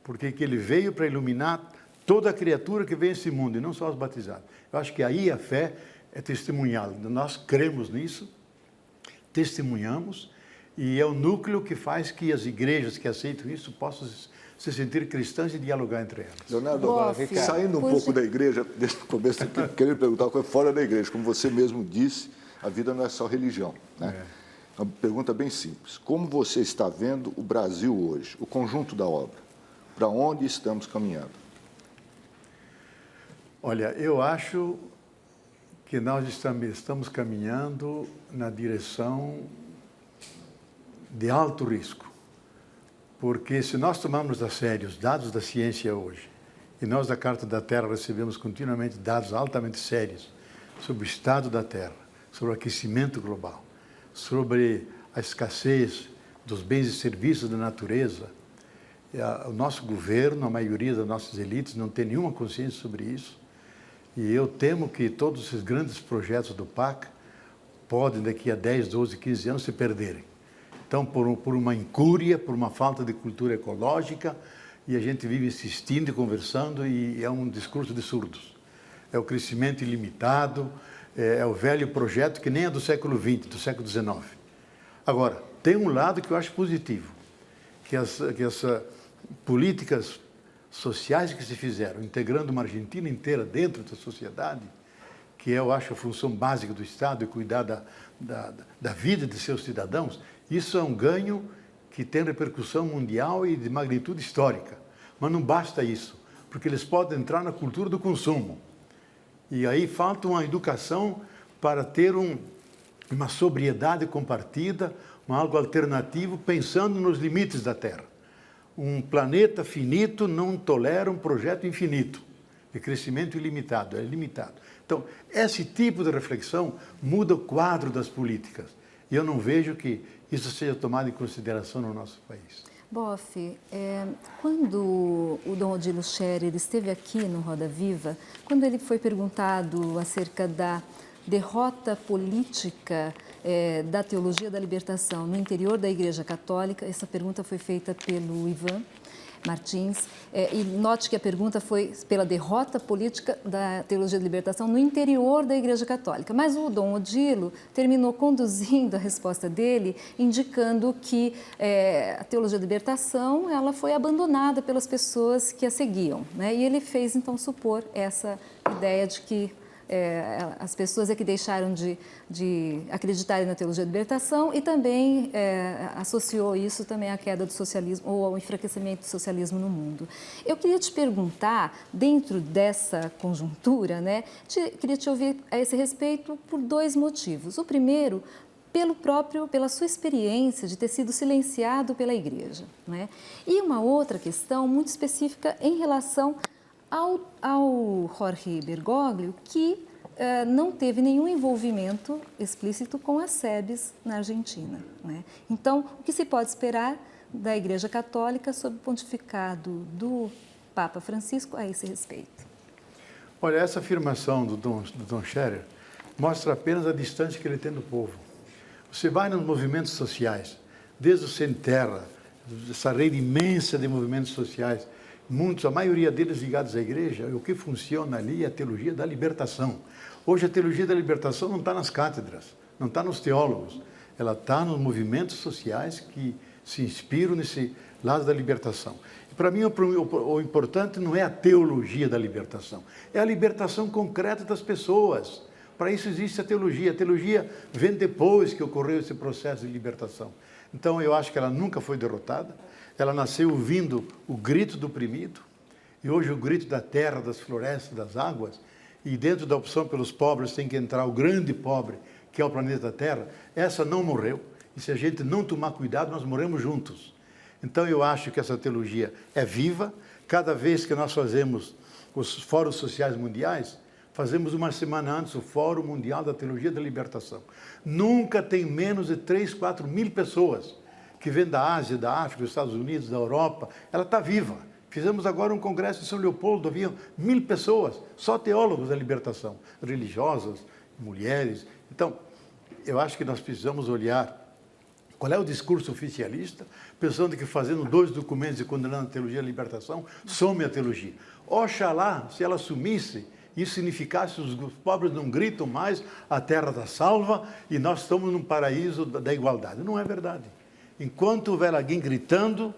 Porque que ele veio para iluminar toda a criatura que vem a esse mundo, e não só os batizados. Eu acho que aí a fé é testemunhá-la. Nós cremos nisso, testemunhamos, e é o núcleo que faz que as igrejas que aceitam isso possam se sentir cristãs e dialogar entre elas. Leonardo, saindo um pouco da igreja, desde o começo, eu queria perguntar uma coisa fora da igreja. Como você mesmo disse, a vida não é só religião, né? Uma pergunta bem simples. Como você está vendo o Brasil hoje, o conjunto da obra? Para onde estamos caminhando? Olha, eu acho que nós estamos caminhando na direção de alto risco. Porque se nós tomarmos a sério os dados da ciência hoje, e nós da Carta da Terra recebemos continuamente dados altamente sérios sobre o estado da Terra, sobre o aquecimento global, sobre a escassez dos bens e serviços da natureza, o nosso governo, a maioria das nossas elites não tem nenhuma consciência sobre isso, e eu temo que todos esses grandes projetos do PAC podem daqui a 10, 12, 15 anos se perderem. Então, por uma incúria, por uma falta de cultura ecológica, e a gente vive insistindo e conversando, e é um discurso de surdos. É o crescimento ilimitado, é o velho projeto que nem é do século XX, do século XIX. Agora, tem um lado que eu acho positivo, que as políticas sociais que se fizeram, integrando uma Argentina inteira dentro da sociedade, que eu acho a função básica do Estado, é cuidar da vida de seus cidadãos, isso é um ganho que tem repercussão mundial e de magnitude histórica. Mas não basta isso, porque eles podem entrar na cultura do consumo. E aí falta uma educação para ter uma sobriedade compartida, algo alternativo, pensando nos limites da Terra. Um planeta finito não tolera um projeto infinito, de crescimento ilimitado, é limitado. Então, esse tipo de reflexão muda o quadro das políticas. E eu não vejo que isso seja tomado em consideração no nosso país. Boff, quando o Dom Odilo Scherer esteve aqui no Roda Viva, quando ele foi perguntado acerca da derrota política da teologia da libertação no interior da Igreja Católica, essa pergunta foi feita pelo Ivan Martins, e note que a pergunta foi pela derrota política da teologia da libertação no interior da Igreja Católica. Mas o Dom Odilo terminou conduzindo a resposta dele, indicando que a teologia da libertação ela foi abandonada pelas pessoas que a seguiam, né? E ele fez, então, supor essa ideia de que as pessoas é que deixaram de acreditarem na teologia da libertação e também associou isso também à queda do socialismo ou ao enfraquecimento do socialismo no mundo. Eu queria te perguntar, dentro dessa conjuntura, né, queria te ouvir a esse respeito por dois motivos. O primeiro, pela sua experiência de ter sido silenciado pela Igreja, né? E uma outra questão muito específica em relação ao Jorge Bergoglio, que não teve nenhum envolvimento explícito com as SEBs na Argentina, né? Então, o que se pode esperar da Igreja Católica sob o pontificado do Papa Francisco a esse respeito? Olha, essa afirmação do Dom Scherer mostra apenas a distância que ele tem do povo. Você vai nos movimentos sociais, desde o Sem Terra, essa rede imensa de movimentos sociais, a maioria deles ligados à igreja, o que funciona ali é a teologia da libertação. Hoje a teologia da libertação não está nas cátedras, não está nos teólogos, ela está nos movimentos sociais que se inspiram nesse lado da libertação. E para mim o importante não é a teologia da libertação, é a libertação concreta das pessoas, Para isso existe a teologia. A teologia vem depois que ocorreu esse processo de libertação. Então, eu acho que ela nunca foi derrotada. Ela nasceu ouvindo o grito do oprimido, e hoje o grito da terra, das florestas, das águas, e dentro da opção pelos pobres tem que entrar o grande pobre, que é o planeta Terra. Essa não morreu, e se a gente não tomar cuidado, nós morremos juntos. Então, eu acho que essa teologia é viva. Cada vez que nós fazemos os fóruns sociais mundiais, fazemos uma semana antes o Fórum Mundial da Teologia da Libertação. Nunca tem menos de 3, 4 mil pessoas que vêm da Ásia, da África, dos Estados Unidos, da Europa. Ela está viva. Fizemos agora um congresso em São Leopoldo, havia 1000 pessoas, só teólogos da libertação, religiosas, mulheres. Então, eu acho que nós precisamos olhar qual é o discurso oficialista, pensando que fazendo 2 documentos e condenando a teologia da libertação, some a teologia. Oxalá, se ela sumisse, isso significasse que os pobres não gritam mais, a terra está salva e nós estamos num paraíso da igualdade. Não é verdade. Enquanto houver alguém gritando,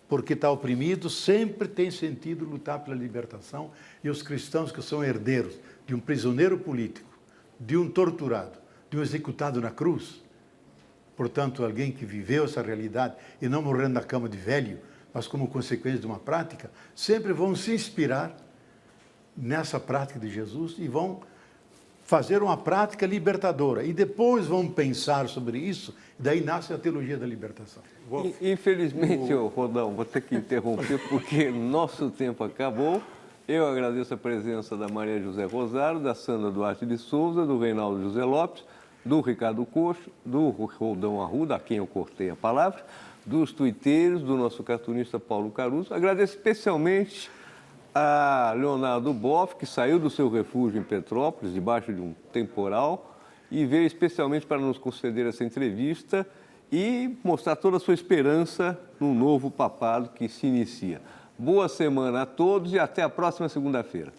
porque está oprimido, sempre tem sentido lutar pela libertação, e os cristãos que são herdeiros de um prisioneiro político, de um torturado, de um executado na cruz, portanto, alguém que viveu essa realidade e não morrendo na cama de velho, mas como consequência de uma prática, sempre vão se inspirar nessa prática de Jesus e vão fazer uma prática libertadora. E depois vão pensar sobre isso, e daí nasce a teologia da libertação. Infelizmente, Rodão, vou ter que interromper porque nosso tempo acabou. Eu agradeço a presença da Maria José Rosário, da Sandra Duarte de Souza, do Reinaldo José Lopes, do Ricardo Coxo, do Rodão Arruda, a quem eu cortei a palavra, dos tuiteiros, do nosso cartunista Paulo Caruso. Agradeço especialmente a Leonardo Boff, que saiu do seu refúgio em Petrópolis, debaixo de um temporal, e veio especialmente para nos conceder essa entrevista e mostrar toda a sua esperança no novo papado que se inicia. Boa semana a todos e até a próxima segunda-feira.